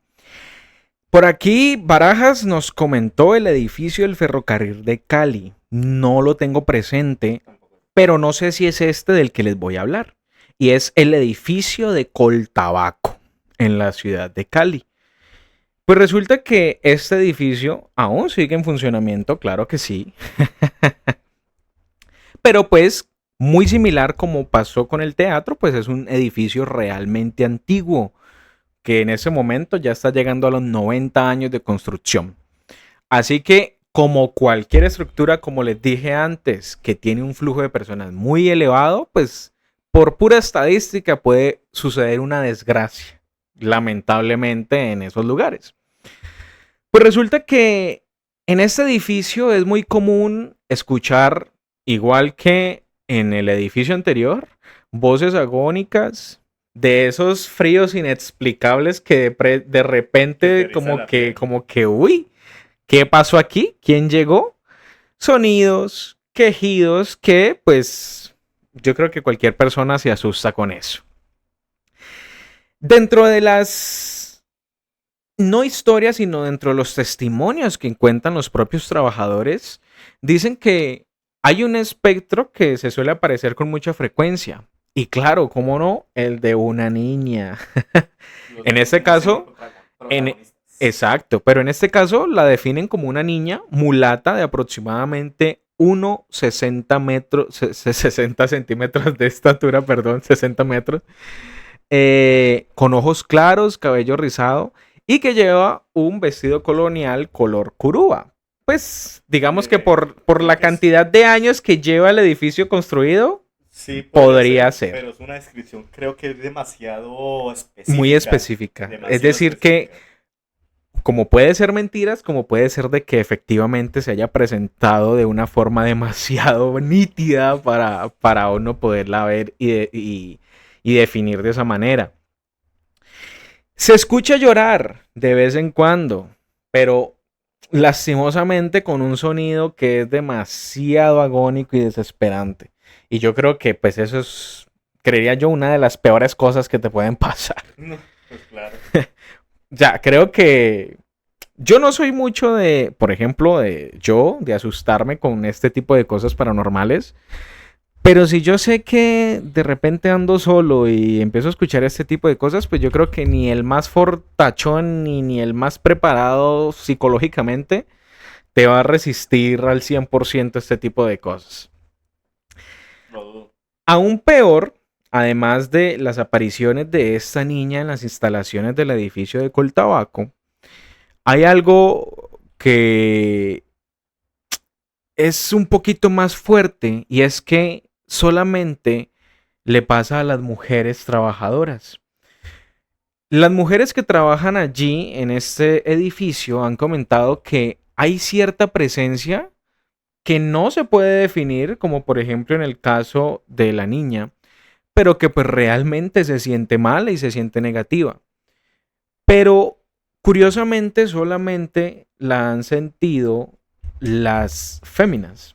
Por aquí, Barajas nos comentó el edificio del ferrocarril de Cali. No lo tengo presente, pero no sé si es este del que les voy a hablar. Y es el edificio de Coltabaco, en la ciudad de Cali. Pues resulta que este edificio aún sigue en funcionamiento, claro que sí. Pero pues, muy similar como pasó con el teatro, pues es un edificio realmente antiguo, que en ese momento ya está llegando a los 90 años de construcción. Así que, como cualquier estructura, como les dije antes, que tiene un flujo de personas muy elevado, pues por pura estadística puede suceder una desgracia, lamentablemente, en esos lugares. Pues resulta que en este edificio es muy común escuchar, igual que en el edificio anterior, voces agónicas de esos fríos inexplicables que de repente como que, uy, ¿qué pasó aquí? ¿Quién llegó? Sonidos, quejidos que pues yo creo que cualquier persona se asusta con eso. Dentro de las, no historias, sino dentro de los testimonios que cuentan los propios trabajadores, dicen que hay un espectro que se suele aparecer con mucha frecuencia. Y claro, cómo no, el de una niña. En este caso, en, exacto, pero en este caso la definen como una niña mulata de aproximadamente 1,60 metros, 60 centímetros de estatura, perdón, 60 metros, con ojos claros, cabello rizado y que lleva un vestido colonial color curúa. Pues digamos que por la cantidad de años que lleva el edificio construido, sí, podría ser. Pero es una descripción, creo que es demasiado específica. Muy específica. Es decir, que como puede ser mentiras, como puede ser de que efectivamente se haya presentado de una forma demasiado nítida para uno poderla ver y definir de esa manera. Se escucha llorar de vez en cuando, pero lastimosamente con un sonido que es demasiado agónico y desesperante. Y yo creo que pues eso es, creería yo, una de las peores cosas que te pueden pasar. No, pues claro. Ya, creo que yo no soy mucho de, por ejemplo, de asustarme con este tipo de cosas paranormales. Pero si yo sé que de repente ando solo y empiezo a escuchar este tipo de cosas, pues yo creo que ni el más fortachón ni el más preparado psicológicamente te va a resistir al 100% este tipo de cosas. Lo dudo. Aún peor, además de las apariciones de esta niña en las instalaciones del edificio de Coltabaco, hay algo que es un poquito más fuerte y es que solamente le pasa a las mujeres trabajadoras. Las mujeres que trabajan allí en este edificio han comentado que hay cierta presencia que no se puede definir, como por ejemplo en el caso de la niña, pero que pues realmente se siente mala y se siente negativa. Pero curiosamente solamente la han sentido las féminas.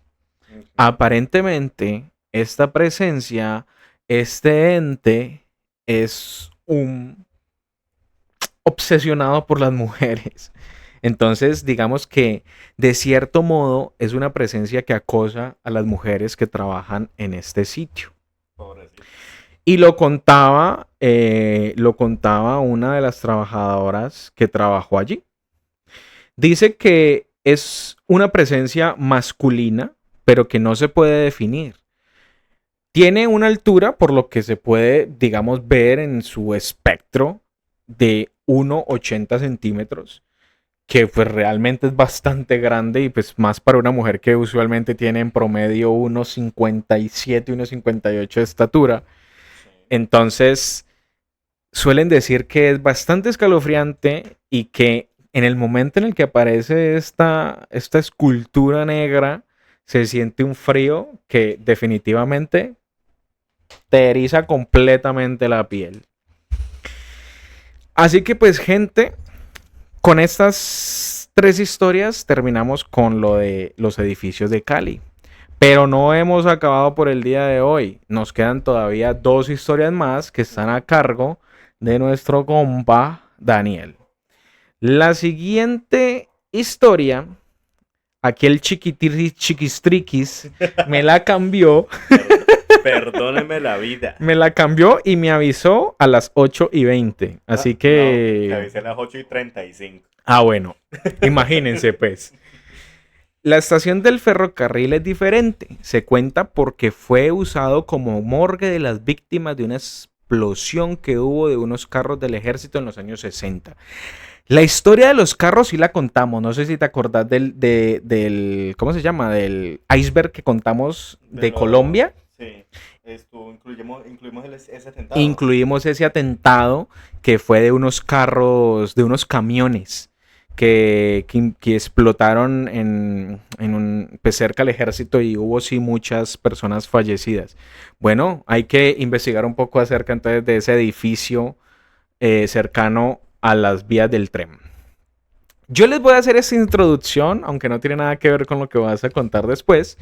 Aparentemente, esta presencia, este ente, es un obsesionado por las mujeres. Entonces, digamos que de cierto modo es una presencia que acosa a las mujeres que trabajan en este sitio. Pobrecito. Y lo contaba una de las trabajadoras que trabajó allí. Dice que es una presencia masculina, pero que no se puede definir. Tiene una altura, por lo que se puede, digamos, ver en su espectro de 1,80 centímetros, que pues realmente es bastante grande y pues más para una mujer que usualmente tiene en promedio 1,57, 1,58 de estatura. Entonces, suelen decir que es bastante escalofriante y que en el momento en el que aparece esta escultura negra, se siente un frío que definitivamente te eriza completamente la piel. Así que pues, gente, con estas 3 historias terminamos con lo de los edificios de Cali. Pero no hemos acabado por el día de hoy. Nos quedan todavía 2 historias más que están a cargo de nuestro compa Daniel. La siguiente historia, aquí el chiquistriquis me la cambió. Perdóneme la vida. Me la cambió y me avisó a las 8:20. Así que... No, te avisé a las 8:35. Ah, bueno. Imagínense, pues. La estación del ferrocarril es diferente. Se cuenta porque fue usado como morgue de las víctimas de una explosión que hubo de unos carros del ejército en los años 60. La historia de los carros sí la contamos. No sé si te acordás del ¿cómo se llama? Del iceberg que contamos de Colombia. Sí, incluimos ese atentado. Incluimos ese atentado que fue de unos carros, de unos camiones que explotaron pues cerca del ejército y hubo sí muchas personas fallecidas. Bueno, hay que investigar un poco acerca entonces de ese edificio cercano a las vías del tren. Yo les voy a hacer esta introducción, aunque no tiene nada que ver con lo que vas a contar después,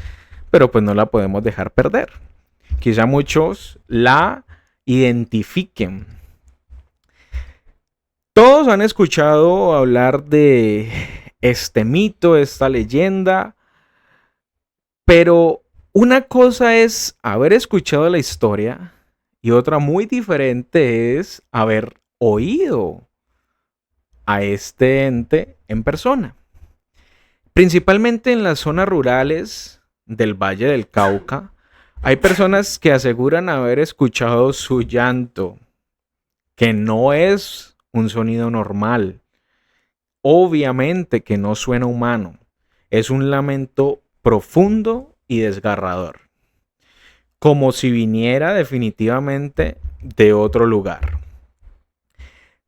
pero pues no la podemos dejar perder. quizá muchos la identifiquen. Todos han escuchado hablar de este mito, esta leyenda, pero una cosa es haber escuchado la historia y otra muy diferente es haber oído a este ente en persona. Principalmente en las zonas rurales del Valle del Cauca, hay personas que aseguran haber escuchado su llanto, que no es un sonido normal. Obviamente que no suena humano. Es un lamento profundo y desgarrador, como si viniera definitivamente de otro lugar.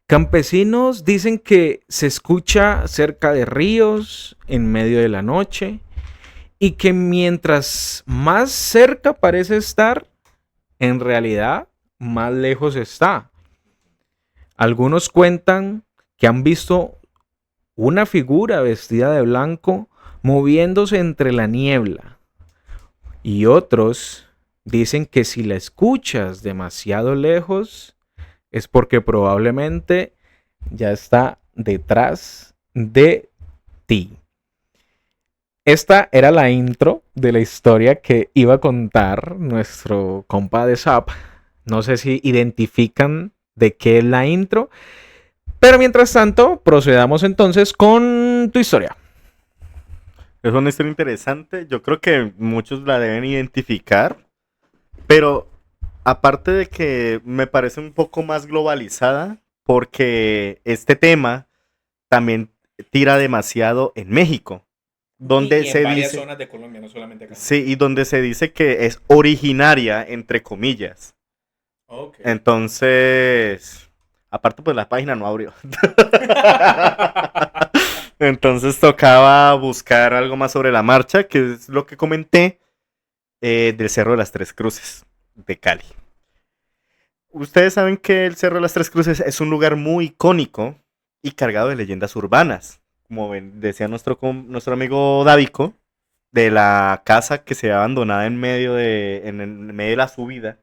Campesinos dicen que se escucha cerca de ríos en medio de la noche y que mientras más cerca parece estar, en realidad más lejos está. Algunos cuentan que han visto una figura vestida de blanco moviéndose entre la niebla. Y otros dicen que si la escuchas demasiado lejos es porque probablemente ya está detrás de ti. Esta era la intro de la historia que iba a contar nuestro compa de Zap. No sé si identifican de qué es la intro. Pero mientras tanto, procedamos entonces con tu historia. Es una historia interesante. Yo creo que muchos la deben identificar. Pero aparte de que me parece un poco más globalizada, porque este tema también tira demasiado en México, donde Y en se varias dice, zonas de Colombia, no solamente acá. sí, y donde se dice que es originaria, entre comillas. Ok. Entonces, aparte pues la página no abrió. Entonces tocaba buscar algo más sobre la marcha, que es lo que comenté del Cerro de las Tres Cruces de Cali. Ustedes saben que el Cerro de las Tres Cruces es un lugar muy icónico y cargado de leyendas urbanas. Como decía nuestro amigo Davico, de la casa que se ve abandonada en el medio de la subida,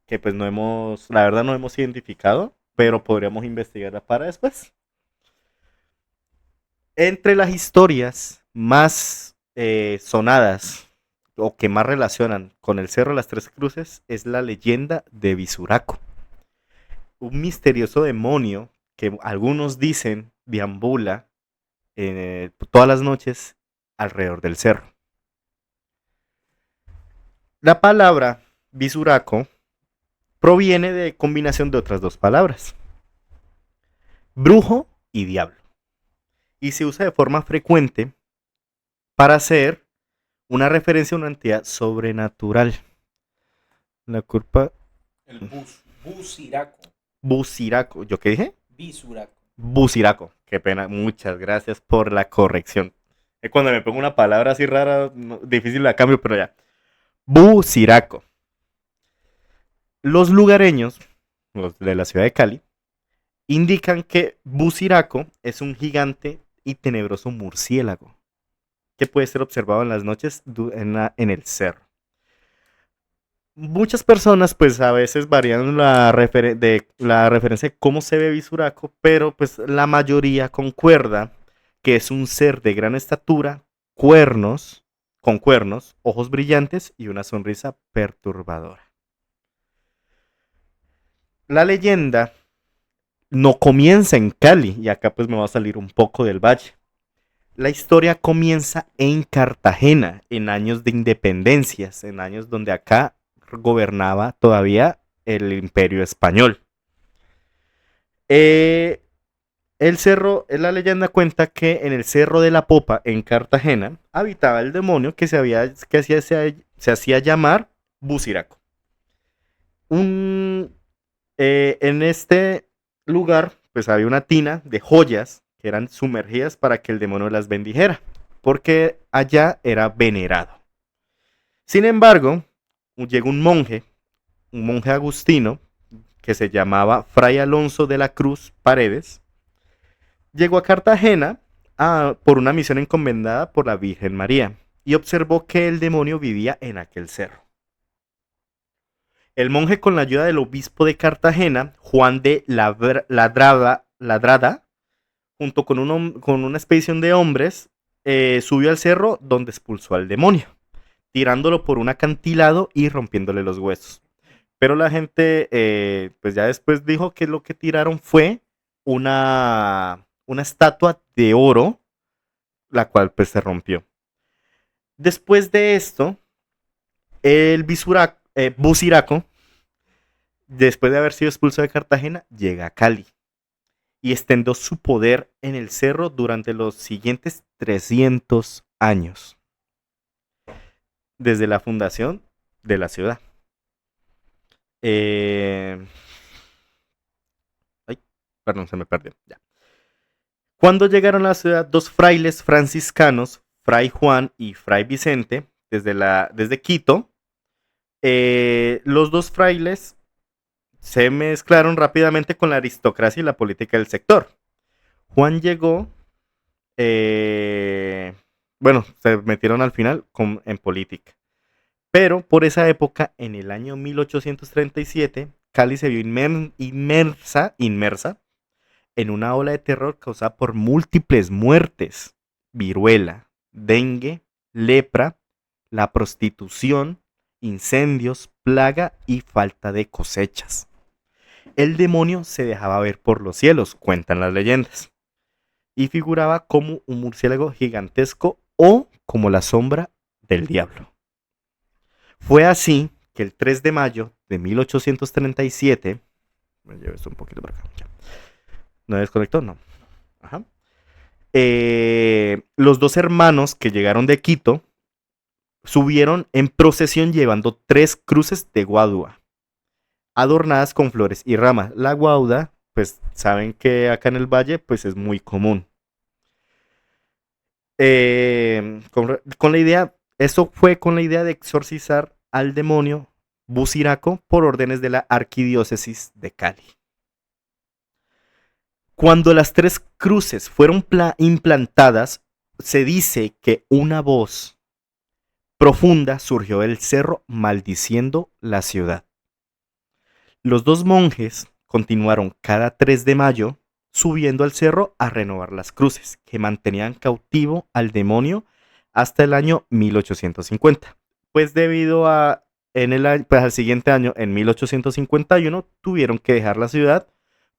que pues la verdad no hemos identificado, pero podríamos investigarla para después. Entre las historias más sonadas o que más relacionan con el Cerro de las Tres Cruces es la leyenda de Visuraco, un misterioso demonio que algunos dicen deambula todas las noches alrededor del cerro. La palabra Visuraco proviene de combinación de otras dos palabras, brujo y diablo, y se usa de forma frecuente para hacer una referencia a una entidad sobrenatural. La culpa... El Busiraco. Busiraco. ¿Yo qué dije? Visuraco. Busiraco. Qué pena. Muchas gracias por la corrección. Es cuando me pongo una palabra así rara, difícil la cambio, pero ya. Busiraco. Los lugareños, los de la ciudad de Cali, indican que Busiraco es un gigante y tenebroso murciélago que puede ser observado en las noches en el cerro. Muchas personas pues a veces varían la referencia de cómo se ve Visuraco, pero pues la mayoría concuerda que es un ser de gran estatura, con cuernos, ojos brillantes y una sonrisa perturbadora. La leyenda no comienza en Cali, y acá pues me va a salir un poco del valle. La historia comienza en Cartagena, en años de independencias, en años donde acá gobernaba todavía el Imperio Español. La leyenda cuenta que en el Cerro de la Popa, en Cartagena, habitaba el demonio que se hacía llamar Busiraco. En este lugar, pues había una tina de joyas que eran sumergidas para que el demonio las bendijera, porque allá era venerado. Sin embargo, llegó un monje agustino, que se llamaba Fray Alonso de la Cruz Paredes, llegó a Cartagena por una misión encomendada por la Virgen María y observó que el demonio vivía en aquel cerro. El monje, con la ayuda del obispo de Cartagena, Juan de Ladrada, junto con, con una expedición de hombres, subió al cerro donde expulsó al demonio, tirándolo por un acantilado y rompiéndole los huesos. Pero la gente, pues ya después dijo que lo que tiraron fue una estatua de oro, la cual pues se rompió. Después de esto, el Buciraco, después de haber sido expulsado de Cartagena, llega a Cali y extendió su poder en el cerro durante los siguientes 300 años, desde la fundación de la ciudad. Ay, perdón, se me perdió. Ya. Cuando llegaron a la ciudad, dos frailes franciscanos, Fray Juan y Fray Vicente, desde Quito, los dos frailes se mezclaron rápidamente con la aristocracia y la política del sector. Juan llegó, bueno, se metieron al final en política. Pero por esa época, en el año 1837, Cali se vio inmersa en una ola de terror causada por múltiples muertes: viruela, dengue, lepra, la prostitución, incendios, plaga y falta de cosechas. El demonio se dejaba ver por los cielos, cuentan las leyendas, y figuraba como un murciélago gigantesco o como la sombra del diablo. Fue así que el 3 de mayo de 1837, me llevo esto un poquito para acá, ya. ¿No desconectó? No. Ajá. Los dos hermanos que llegaron de Quito subieron en procesión llevando 3 cruces de guadua, adornadas con flores y ramas. La guauda, pues saben que acá en el valle, pues es muy común. Con la idea, eso fue con la idea de exorcizar al demonio Buciraco por órdenes de la arquidiócesis de Cali. Cuando las 3 cruces fueron implantadas, se dice que una voz profunda surgió del cerro maldiciendo la ciudad. Los dos monjes continuaron cada 3 de mayo subiendo al cerro a renovar las cruces, que mantenían cautivo al demonio hasta el año 1850. Pues debido a, pues al siguiente año, en 1851, tuvieron que dejar la ciudad,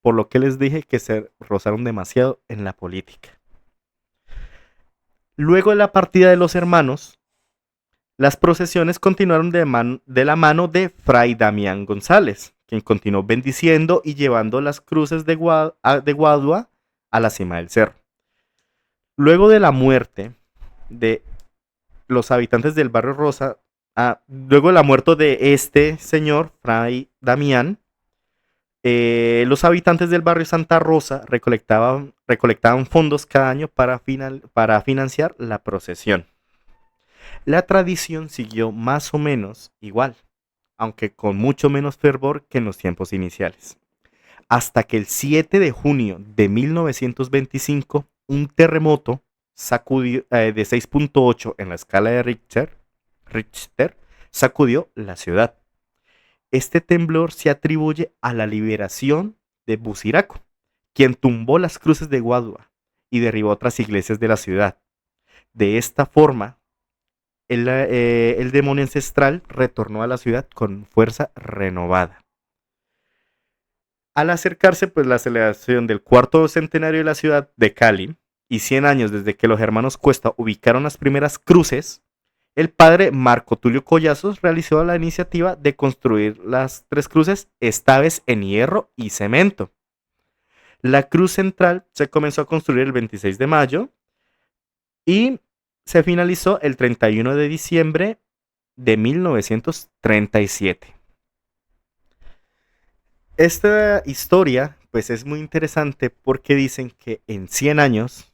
por lo que les dije que se rozaron demasiado en la política. Luego de la partida de los hermanos, las procesiones continuaron de la mano de Fray Damián González, quien continuó bendiciendo y llevando las cruces de guadua a la cima del cerro. Luego de la muerte de los habitantes del barrio Rosa, luego de la muerte de este señor, Fray Damián, los habitantes del barrio Santa Rosa recolectaban fondos cada año para financiar la procesión. La tradición siguió más o menos igual, aunque con mucho menos fervor que en los tiempos iniciales. Hasta que el 7 de junio de 1925, un terremoto de 6.8 en la escala de Richter sacudió la ciudad. Este temblor se atribuye a la liberación de Buciraco, quien tumbó las cruces de guadua y derribó otras iglesias de la ciudad. De esta forma, el demonio ancestral retornó a la ciudad con fuerza renovada. Al acercarse pues la celebración del 4º centenario de la ciudad de Cali y 100 años desde que los hermanos Cuesta ubicaron las primeras cruces, el padre Marco Tulio Collazos realizó la iniciativa de construir las 3 cruces, esta vez en hierro y cemento. La cruz central se comenzó a construir el 26 de mayo y se finalizó el 31 de diciembre de 1937. Esta historia pues es muy interesante porque dicen que en 100 años,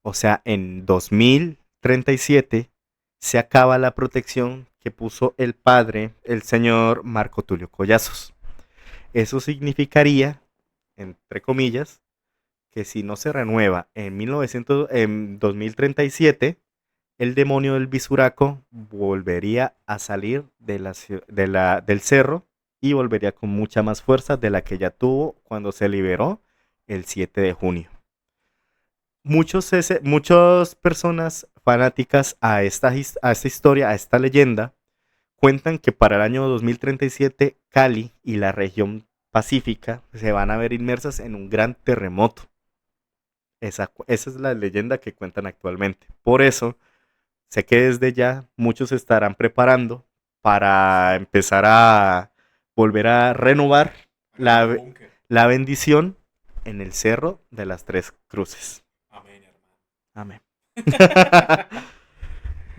o sea en 2037, se acaba la protección que puso el padre, el señor Marco Tulio Collazos. Eso significaría, entre comillas, que si no se renueva en 2037, el demonio del Bisuraco volvería a salir del cerro y volvería con mucha más fuerza de la que ya tuvo cuando se liberó el 7 de junio. Muchas personas fanáticas a esta historia, a esta leyenda, cuentan que para el año 2037 Cali y la región pacífica se van a ver inmersas en un gran terremoto. Esa es la leyenda que cuentan actualmente. Por eso, sé que desde ya muchos se estarán preparando para empezar a volver a renovar la bendición en el Cerro de las Tres Cruces. Amén, hermano. Amén.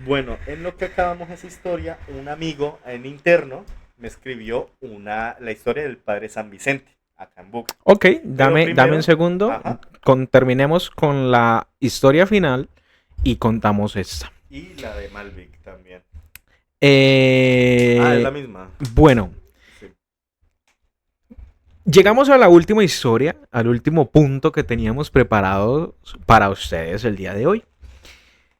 Bueno, en lo que acabamos esa historia, un amigo en interno me escribió la historia del padre San Vicente, acá en Buga. Ok, dame un segundo. Ajá. Terminemos con la historia final y contamos esta. Y la de Malvic también. Es la misma. Bueno, Sí. llegamos a la última historia, al último punto que teníamos preparado para ustedes el día de hoy.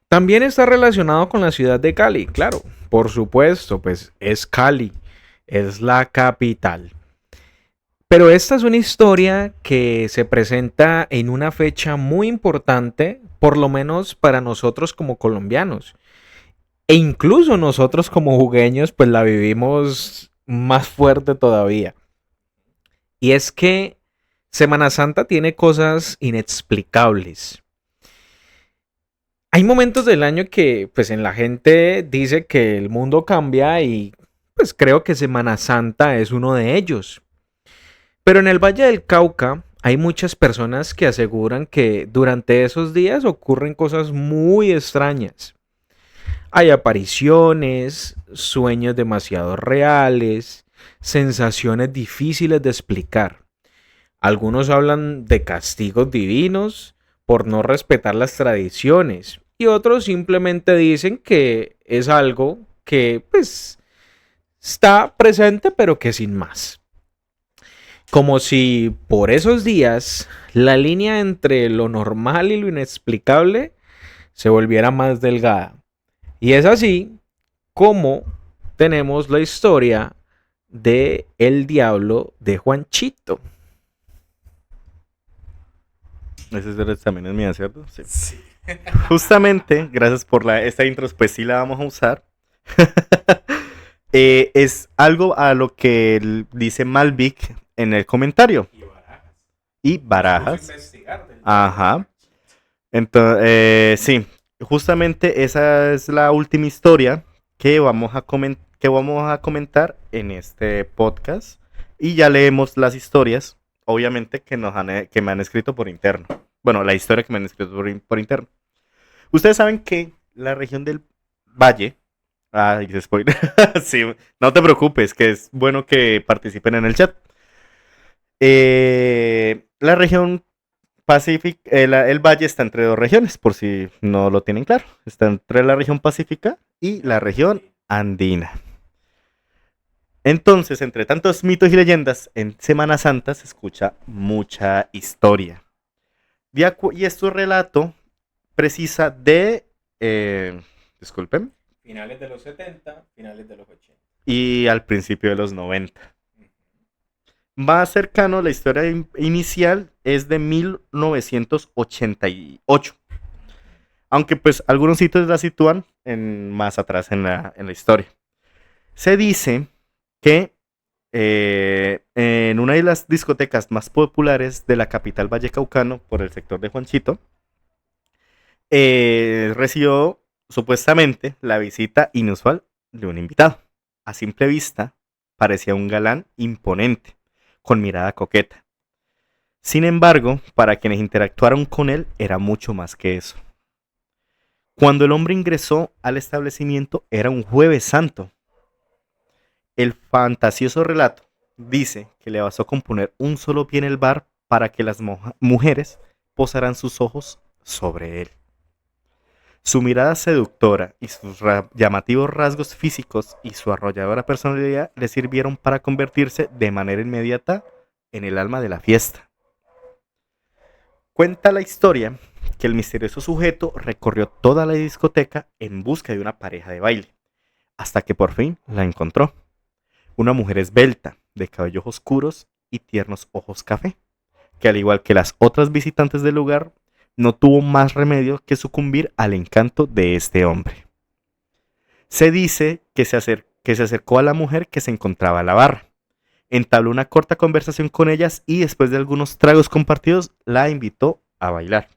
También está relacionado con la ciudad de Cali, claro, por supuesto, pues es Cali, es la capital. Pero esta es una historia que se presenta en una fecha muy importante, por lo menos para nosotros como colombianos. E incluso nosotros como jugueños, pues la vivimos más fuerte todavía. Y es que Semana Santa tiene cosas inexplicables. Hay momentos del año que pues en la gente dice que el mundo cambia y pues creo que Semana Santa es uno de ellos. Pero en el Valle del Cauca hay muchas personas que aseguran que durante esos días ocurren cosas muy extrañas. Hay apariciones, sueños demasiado reales, sensaciones difíciles de explicar. Algunos hablan de castigos divinos por no respetar las tradiciones y otros simplemente dicen que es algo que pues está presente pero que sin más. Como si por esos días la línea entre lo normal y lo inexplicable se volviera más delgada. Y es así como tenemos la historia de El Diablo de Juanchito. Ese también es mía, ¿cierto? Sí. Justamente, gracias por esta intro, pues sí la vamos a usar. Es algo a lo que dice Malvic en el comentario. Y Barajas. Ajá. Entonces, sí, justamente esa es la última historia que vamos a comentar en este podcast. Y ya leemos las historias, obviamente, que me han escrito por interno. Bueno, la historia que me han escrito por interno. Ustedes saben que la región del Valle... Ay, spoiler. Sí, no te preocupes, que es bueno que participen en el chat. La región Pacífica, el valle está entre dos regiones, por si no lo tienen claro. Está entre la región pacífica y la región andina. Entonces, entre tantos mitos y leyendas, en Semana Santa se escucha mucha historia. Y este relato precisa de... disculpen. Finales de los 70, finales de los 80. Y al principio de los 90. Más cercano, la historia inicial es de 1988. Aunque pues algunos sitios la sitúan más atrás en la historia. Se dice que en una de las discotecas más populares de la capital vallecaucano, por el sector de Juanchito, recibió supuestamente la visita inusual de un invitado. A simple vista, parecía un galán imponente, con mirada coqueta. Sin embargo, para quienes interactuaron con él, era mucho más que eso. Cuando el hombre ingresó al establecimiento, era un Jueves Santo. El fantasioso relato dice que le bastó con poner un solo pie en el bar para que las mujeres posaran sus ojos sobre él. Su mirada seductora y sus llamativos rasgos físicos y su arrolladora personalidad le sirvieron para convertirse de manera inmediata en el alma de la fiesta. Cuenta la historia que el misterioso sujeto recorrió toda la discoteca en busca de una pareja de baile, hasta que por fin la encontró. Una mujer esbelta, de cabellos oscuros y tiernos ojos café, que al igual que las otras visitantes del lugar, no tuvo más remedio que sucumbir al encanto de este hombre. Se dice que se acercó a la mujer que se encontraba en la barra, entabló una corta conversación con ellas y después de algunos tragos compartidos la invitó a bailar.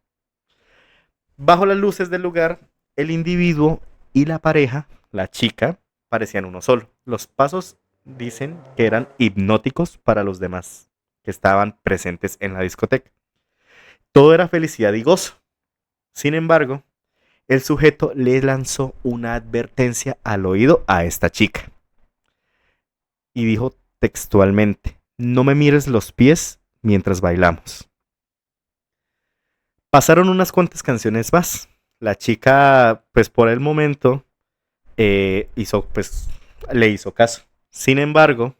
Bajo las luces del lugar, el individuo y la pareja, la chica, parecían uno solo. Los pasos dicen que eran hipnóticos para los demás que estaban presentes en la discoteca. Todo era felicidad y gozo. Sin embargo, el sujeto le lanzó una advertencia al oído a esta chica y dijo textualmente: no me mires los pies mientras bailamos. Pasaron unas cuantas canciones más. La chica, pues por el momento, le hizo caso. Sin embargo,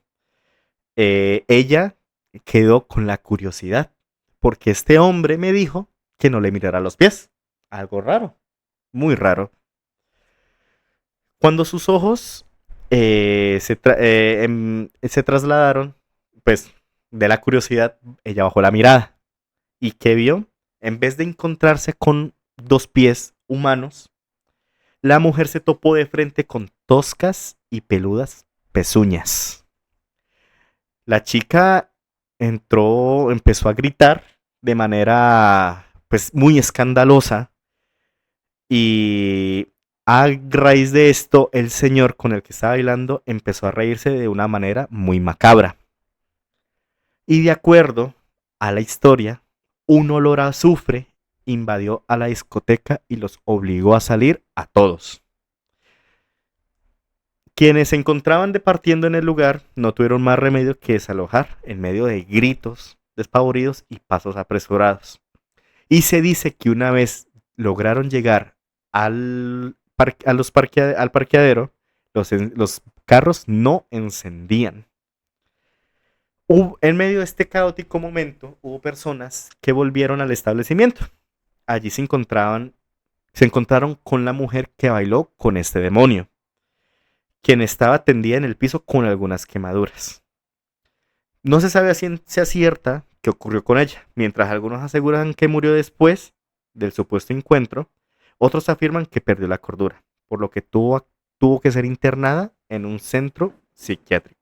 ella quedó con la curiosidad, porque este hombre me dijo que no le mirara los pies. Algo raro, muy raro. Cuando sus ojos se trasladaron, pues de la curiosidad, ella bajó la mirada. ¿Y qué vio? En vez de encontrarse con dos pies humanos, la mujer se topó de frente con toscas y peludas pezuñas. La chica empezó a gritar de manera pues muy escandalosa y a raíz de esto el señor con el que estaba bailando empezó a reírse de una manera muy macabra. Y de acuerdo a la historia, un olor a azufre invadió a la discoteca y los obligó a salir a todos. Quienes se encontraban departiendo en el lugar no tuvieron más remedio que desalojar en medio de gritos despavoridos y pasos apresurados. Y se dice que una vez lograron llegar al parqueadero, los carros no encendían. En medio de este caótico momento hubo personas que volvieron al establecimiento. Allí se encontraron con la mujer que bailó con este demonio, quien estaba tendida en el piso con algunas quemaduras. No se sabe a ciencia cierta qué ocurrió con ella, mientras algunos aseguran que murió después del supuesto encuentro, otros afirman que perdió la cordura, por lo que tuvo que ser internada en un centro psiquiátrico.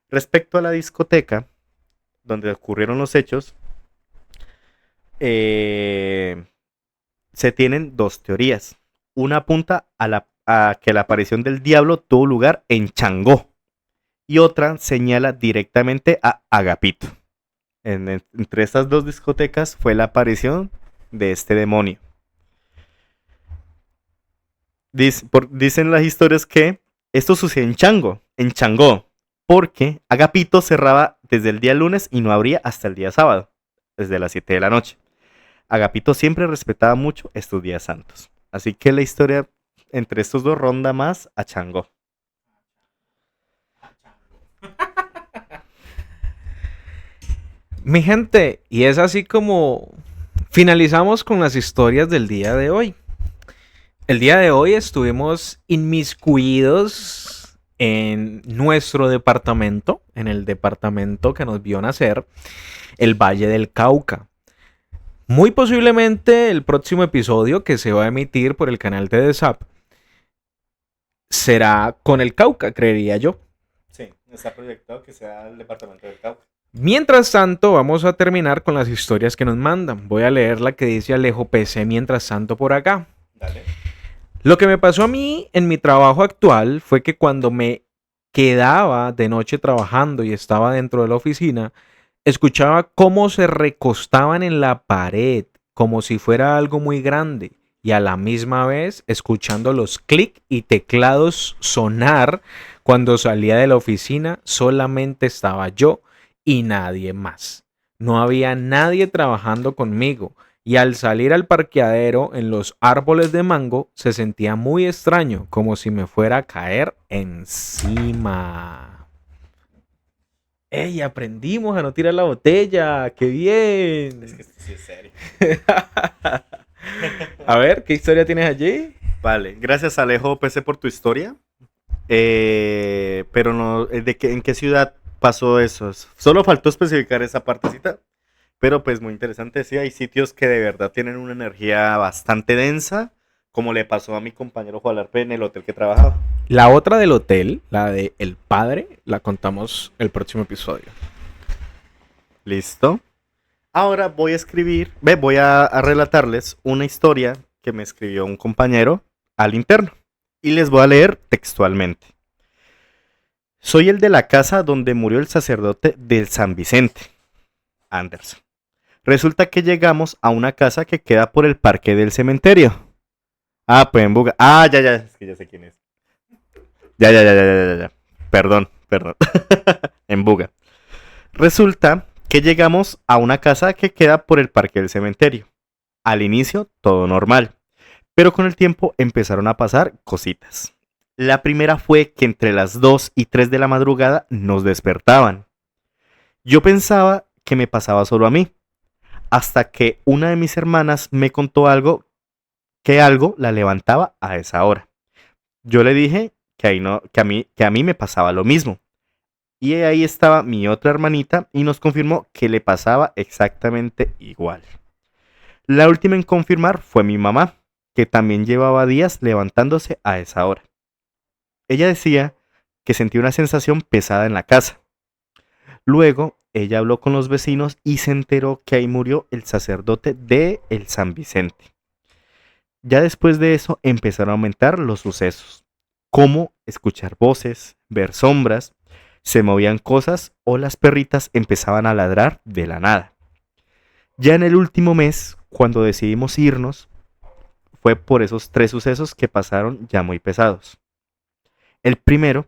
Respecto a la discoteca donde ocurrieron los hechos, se tienen dos teorías. Una apunta a que la aparición del diablo tuvo lugar en Changó y otra señala directamente a Agapito. Entre estas dos discotecas fue la aparición de este demonio. Dicen las historias que esto sucedió en Changó, porque Agapito cerraba desde el día lunes y no abría hasta el día sábado, desde las 7 de la noche. Agapito siempre respetaba mucho estos días santos. Así que la historia entre estos dos ronda más a Changó. Mi gente, y es así como finalizamos con las historias del día de hoy. El día de hoy estuvimos inmiscuidos en nuestro departamento, en el departamento que nos vio nacer, el Valle del Cauca. Muy posiblemente el próximo episodio que se va a emitir por el canal de DESAP será con el Cauca, creería yo. Sí, está proyectado que sea el departamento del Cauca. Mientras tanto, vamos a terminar con las historias que nos mandan. Voy a leer la que dice Alejo PC mientras tanto por acá. Dale. Lo que me pasó a mí en mi trabajo actual fue que cuando me quedaba de noche trabajando y estaba dentro de la oficina, escuchaba cómo se recostaban en la pared, como si fuera algo muy grande, y a la misma vez escuchando los clics y teclados sonar. Cuando salía de la oficina solamente estaba yo y nadie más. No había nadie trabajando conmigo. Y al salir al parqueadero en los árboles de mango se sentía muy extraño, como si me fuera a caer encima. ¡Ey! Aprendimos a no tirar la botella. ¡Qué bien! Es que esto sí es serio. A ver, ¿qué historia tienes allí? Vale, gracias Alejo PC por tu historia. Pero no, ¿en qué ciudad pasó eso. Solo faltó especificar esa partecita. Pero pues muy interesante. Sí, hay sitios que de verdad tienen una energía bastante densa, como le pasó a mi compañero Juan Arpe en el hotel que trabajaba. La otra del hotel, la de El Padre, la contamos el próximo episodio. ¿Listo? Ahora voy a voy a relatarles una historia que me escribió un compañero al interno. Y les voy a leer textualmente. Soy el de la casa donde murió el sacerdote del San Vicente, Anderson. Resulta que llegamos a una casa que queda por el parque del cementerio. Ah, pues en Buga. Ah, ya, es que ya sé quién es. Ya. Perdón. En Buga. Resulta que llegamos a una casa que queda por el parque del cementerio. Al inicio, todo normal. Pero con el tiempo empezaron a pasar cositas. La primera fue que entre las 2 y 3 de la madrugada nos despertaban. Yo pensaba que me pasaba solo a mí, hasta que una de mis hermanas me contó que algo la levantaba a esa hora. Yo le dije que a mí me pasaba lo mismo. Y ahí estaba mi otra hermanita y nos confirmó que le pasaba exactamente igual. La última en confirmar fue mi mamá, que también llevaba días levantándose a esa hora. Ella decía que sentía una sensación pesada en la casa. Luego, ella habló con los vecinos y se enteró que ahí murió el sacerdote de el San Vicente. Ya después de eso empezaron a aumentar los sucesos, como escuchar voces, ver sombras, se movían cosas o las perritas empezaban a ladrar de la nada. Ya en el último mes, cuando decidimos irnos, fue por esos 3 sucesos que pasaron ya muy pesados. El primero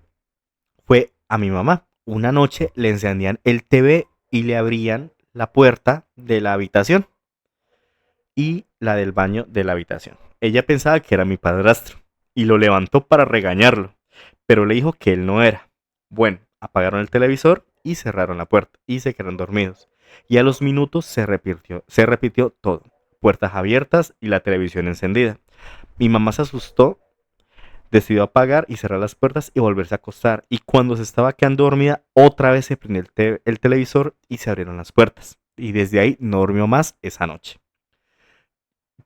fue a mi mamá. Una noche le encendían el TV y le abrían la puerta de la habitación y la del baño de la habitación. Ella pensaba que era mi padrastro y lo levantó para regañarlo, pero le dijo que él no era. Bueno, apagaron el televisor y cerraron la puerta y se quedaron dormidos. Y a los minutos se repitió todo. Puertas abiertas y la televisión encendida. Mi mamá se asustó, decidió apagar y cerrar las puertas y volverse a acostar. Y cuando se estaba quedando dormida, otra vez se prendió el televisor y se abrieron las puertas. Y desde ahí no durmió más esa noche.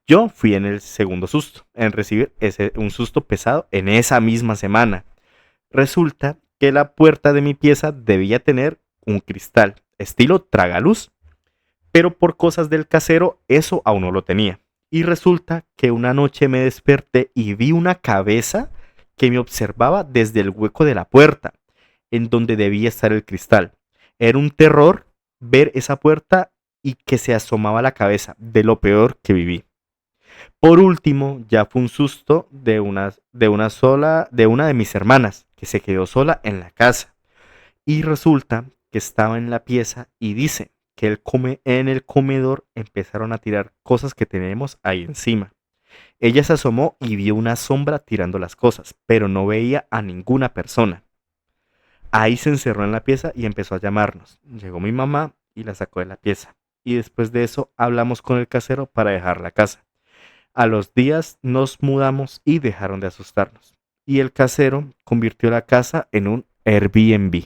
Yo fui en el segundo susto, en recibir un susto pesado en esa misma semana. Resulta que la puerta de mi pieza debía tener un cristal, estilo tragaluz, pero por cosas del casero eso aún no lo tenía. Y resulta que una noche me desperté y vi una cabeza que me observaba desde el hueco de la puerta, en donde debía estar el cristal. Era un terror ver esa puerta y que se asomaba la cabeza, de lo peor que viví. Por último, ya fue un susto de una de mis hermanas, que se quedó sola en la casa. Y resulta que estaba en la pieza y dice que en el comedor empezaron a tirar cosas que tenemos ahí encima. Ella se asomó y vio una sombra tirando las cosas, pero no veía a ninguna persona. Ahí se encerró en la pieza y empezó a llamarnos. Llegó mi mamá y la sacó de la pieza. Y después de eso hablamos con el casero para dejar la casa. A los días nos mudamos y dejaron de asustarnos. Y el casero convirtió la casa en un Airbnb.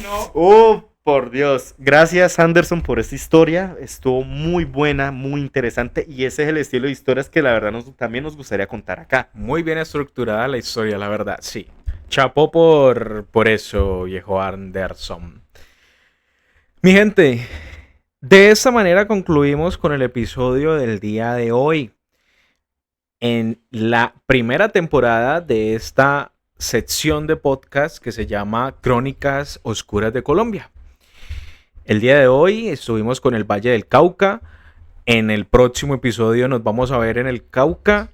No. ¡Oh, por Dios! Gracias, Anderson, por esta historia. Estuvo muy buena, muy interesante. Y ese es el estilo de historias que la verdad también nos gustaría contar acá. Muy bien estructurada la historia, la verdad, sí. Chapó por eso, viejo Anderson. Mi gente, de esta manera concluimos con el episodio del día de hoy. En la primera temporada de esta sección de podcast que se llama Crónicas Oscuras de Colombia. El día de hoy estuvimos con el Valle del Cauca. En el próximo episodio nos vamos a ver en el Cauca.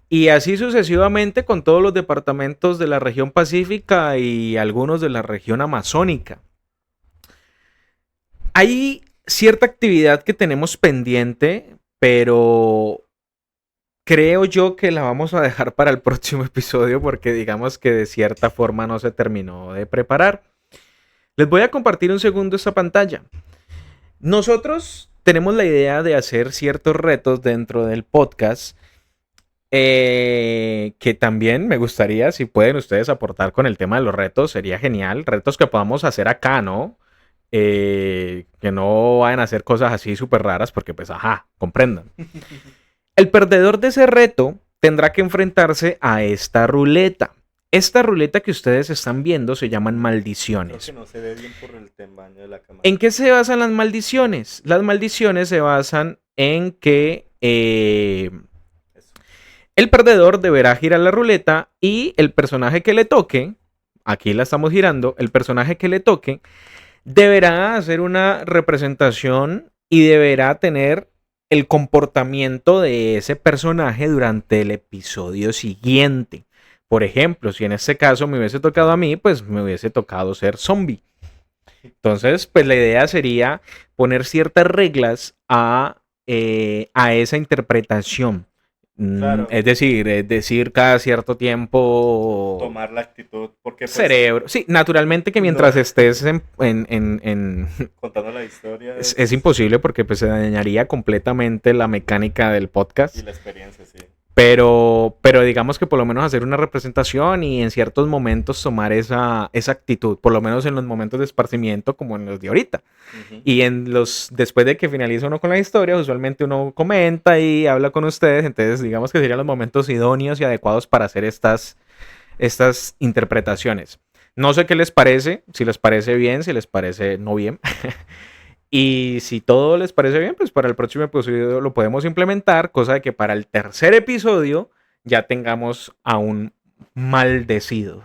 Y así sucesivamente con todos los departamentos de la región pacífica y algunos de la región amazónica. Hay cierta actividad que tenemos pendiente, pero creo yo que la vamos a dejar para el próximo episodio porque digamos que de cierta forma no se terminó de preparar. Les voy a compartir un segundo esta pantalla. Nosotros tenemos la idea de hacer ciertos retos dentro del podcast Que también me gustaría, si pueden ustedes aportar con el tema de los retos, sería genial. Retos que podamos hacer acá, ¿no? Que no vayan a hacer cosas así súper raras porque pues, ajá, comprendan. El perdedor de ese reto tendrá que enfrentarse a esta ruleta. Esta ruleta que ustedes están viendo se llaman Creo maldiciones. que no se ve bien por el tamaño de la cámara. ¿En qué se basan las maldiciones? Las maldiciones se basan en que Eso. el perdedor deberá girar la ruleta y el personaje que le toque, aquí la estamos girando, el personaje que le toque deberá hacer una representación y deberá tener el comportamiento de ese personaje durante el episodio siguiente. Por ejemplo, si en este caso me hubiese tocado a mí, pues me hubiese tocado ser zombie. Entonces, pues la idea sería poner ciertas reglas a esa interpretación. Claro, Es decir cada cierto tiempo tomar la actitud, porque pues cerebro. Sí, naturalmente que mientras no, estés contando la historia es imposible porque pues se dañaría completamente la mecánica del y podcast. la experiencia, sí. Pero digamos que por lo menos hacer una representación y en ciertos momentos tomar esa actitud, por lo menos en los momentos de esparcimiento como en los de ahorita. Ujú. Y después de que finaliza uno con la historia, usualmente uno comenta y habla con ustedes, entonces digamos que serían los momentos idóneos y adecuados para hacer estas interpretaciones. No sé qué les parece, si les parece bien, si les parece no bien. Y si todo les parece bien, pues para el próximo episodio lo podemos implementar, cosa de que para el tercer episodio ya tengamos a un maldecido.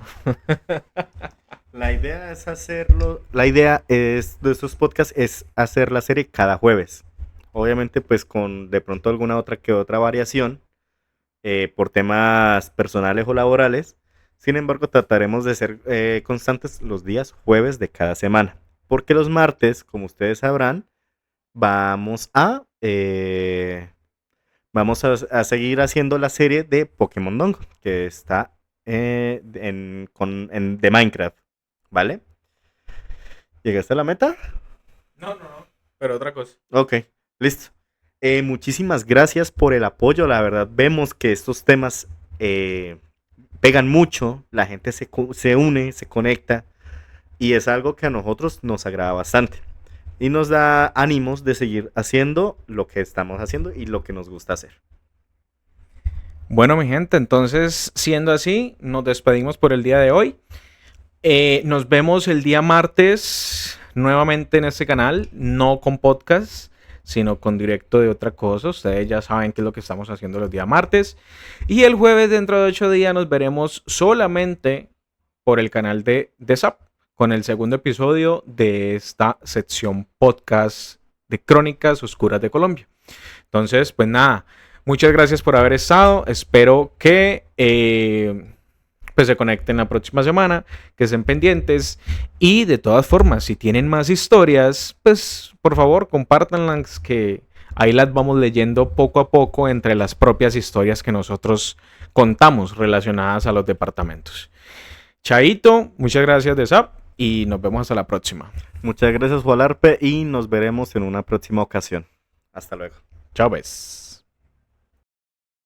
La idea es hacerlo, la idea es de estos podcasts es hacer la serie cada jueves. Obviamente pues con de pronto alguna otra que otra variación por temas personales o laborales. Sin embargo, trataremos de ser constantes los días jueves de cada semana. Porque los martes, como ustedes sabrán, vamos a seguir haciendo la serie de Pokémon Dongo, que está de Minecraft, ¿vale? ¿Llegaste a la meta? No, pero otra cosa. Ok, listo. Muchísimas gracias por el apoyo, la verdad vemos que estos temas pegan mucho, la gente se une, se conecta y es algo que a nosotros nos agrada bastante y nos da ánimos de seguir haciendo lo que estamos haciendo y lo que nos gusta hacer. Bueno, mi gente, entonces, siendo así, nos despedimos por el día de hoy. Nos vemos el día martes nuevamente en este canal, no con podcast, sino con directo de otra cosa. Ustedes ya saben qué es lo que estamos haciendo los días martes. Y el jueves, dentro de 8 días, nos veremos solamente por el canal de Zap, con el segundo episodio de esta sección podcast de Crónicas Oscuras de Colombia. Entonces, pues nada, muchas gracias por haber estado. Espero que pues se conecten la próxima semana, que estén pendientes. Y de todas formas, si tienen más historias, pues por favor compártanlas, que ahí las vamos leyendo poco a poco entre las propias historias que nosotros contamos relacionadas a los departamentos. Chaito, muchas gracias de SAP y nos vemos hasta la próxima. Muchas gracias, Juan Arpe, y nos veremos en una próxima ocasión. Hasta luego. Chao, pues.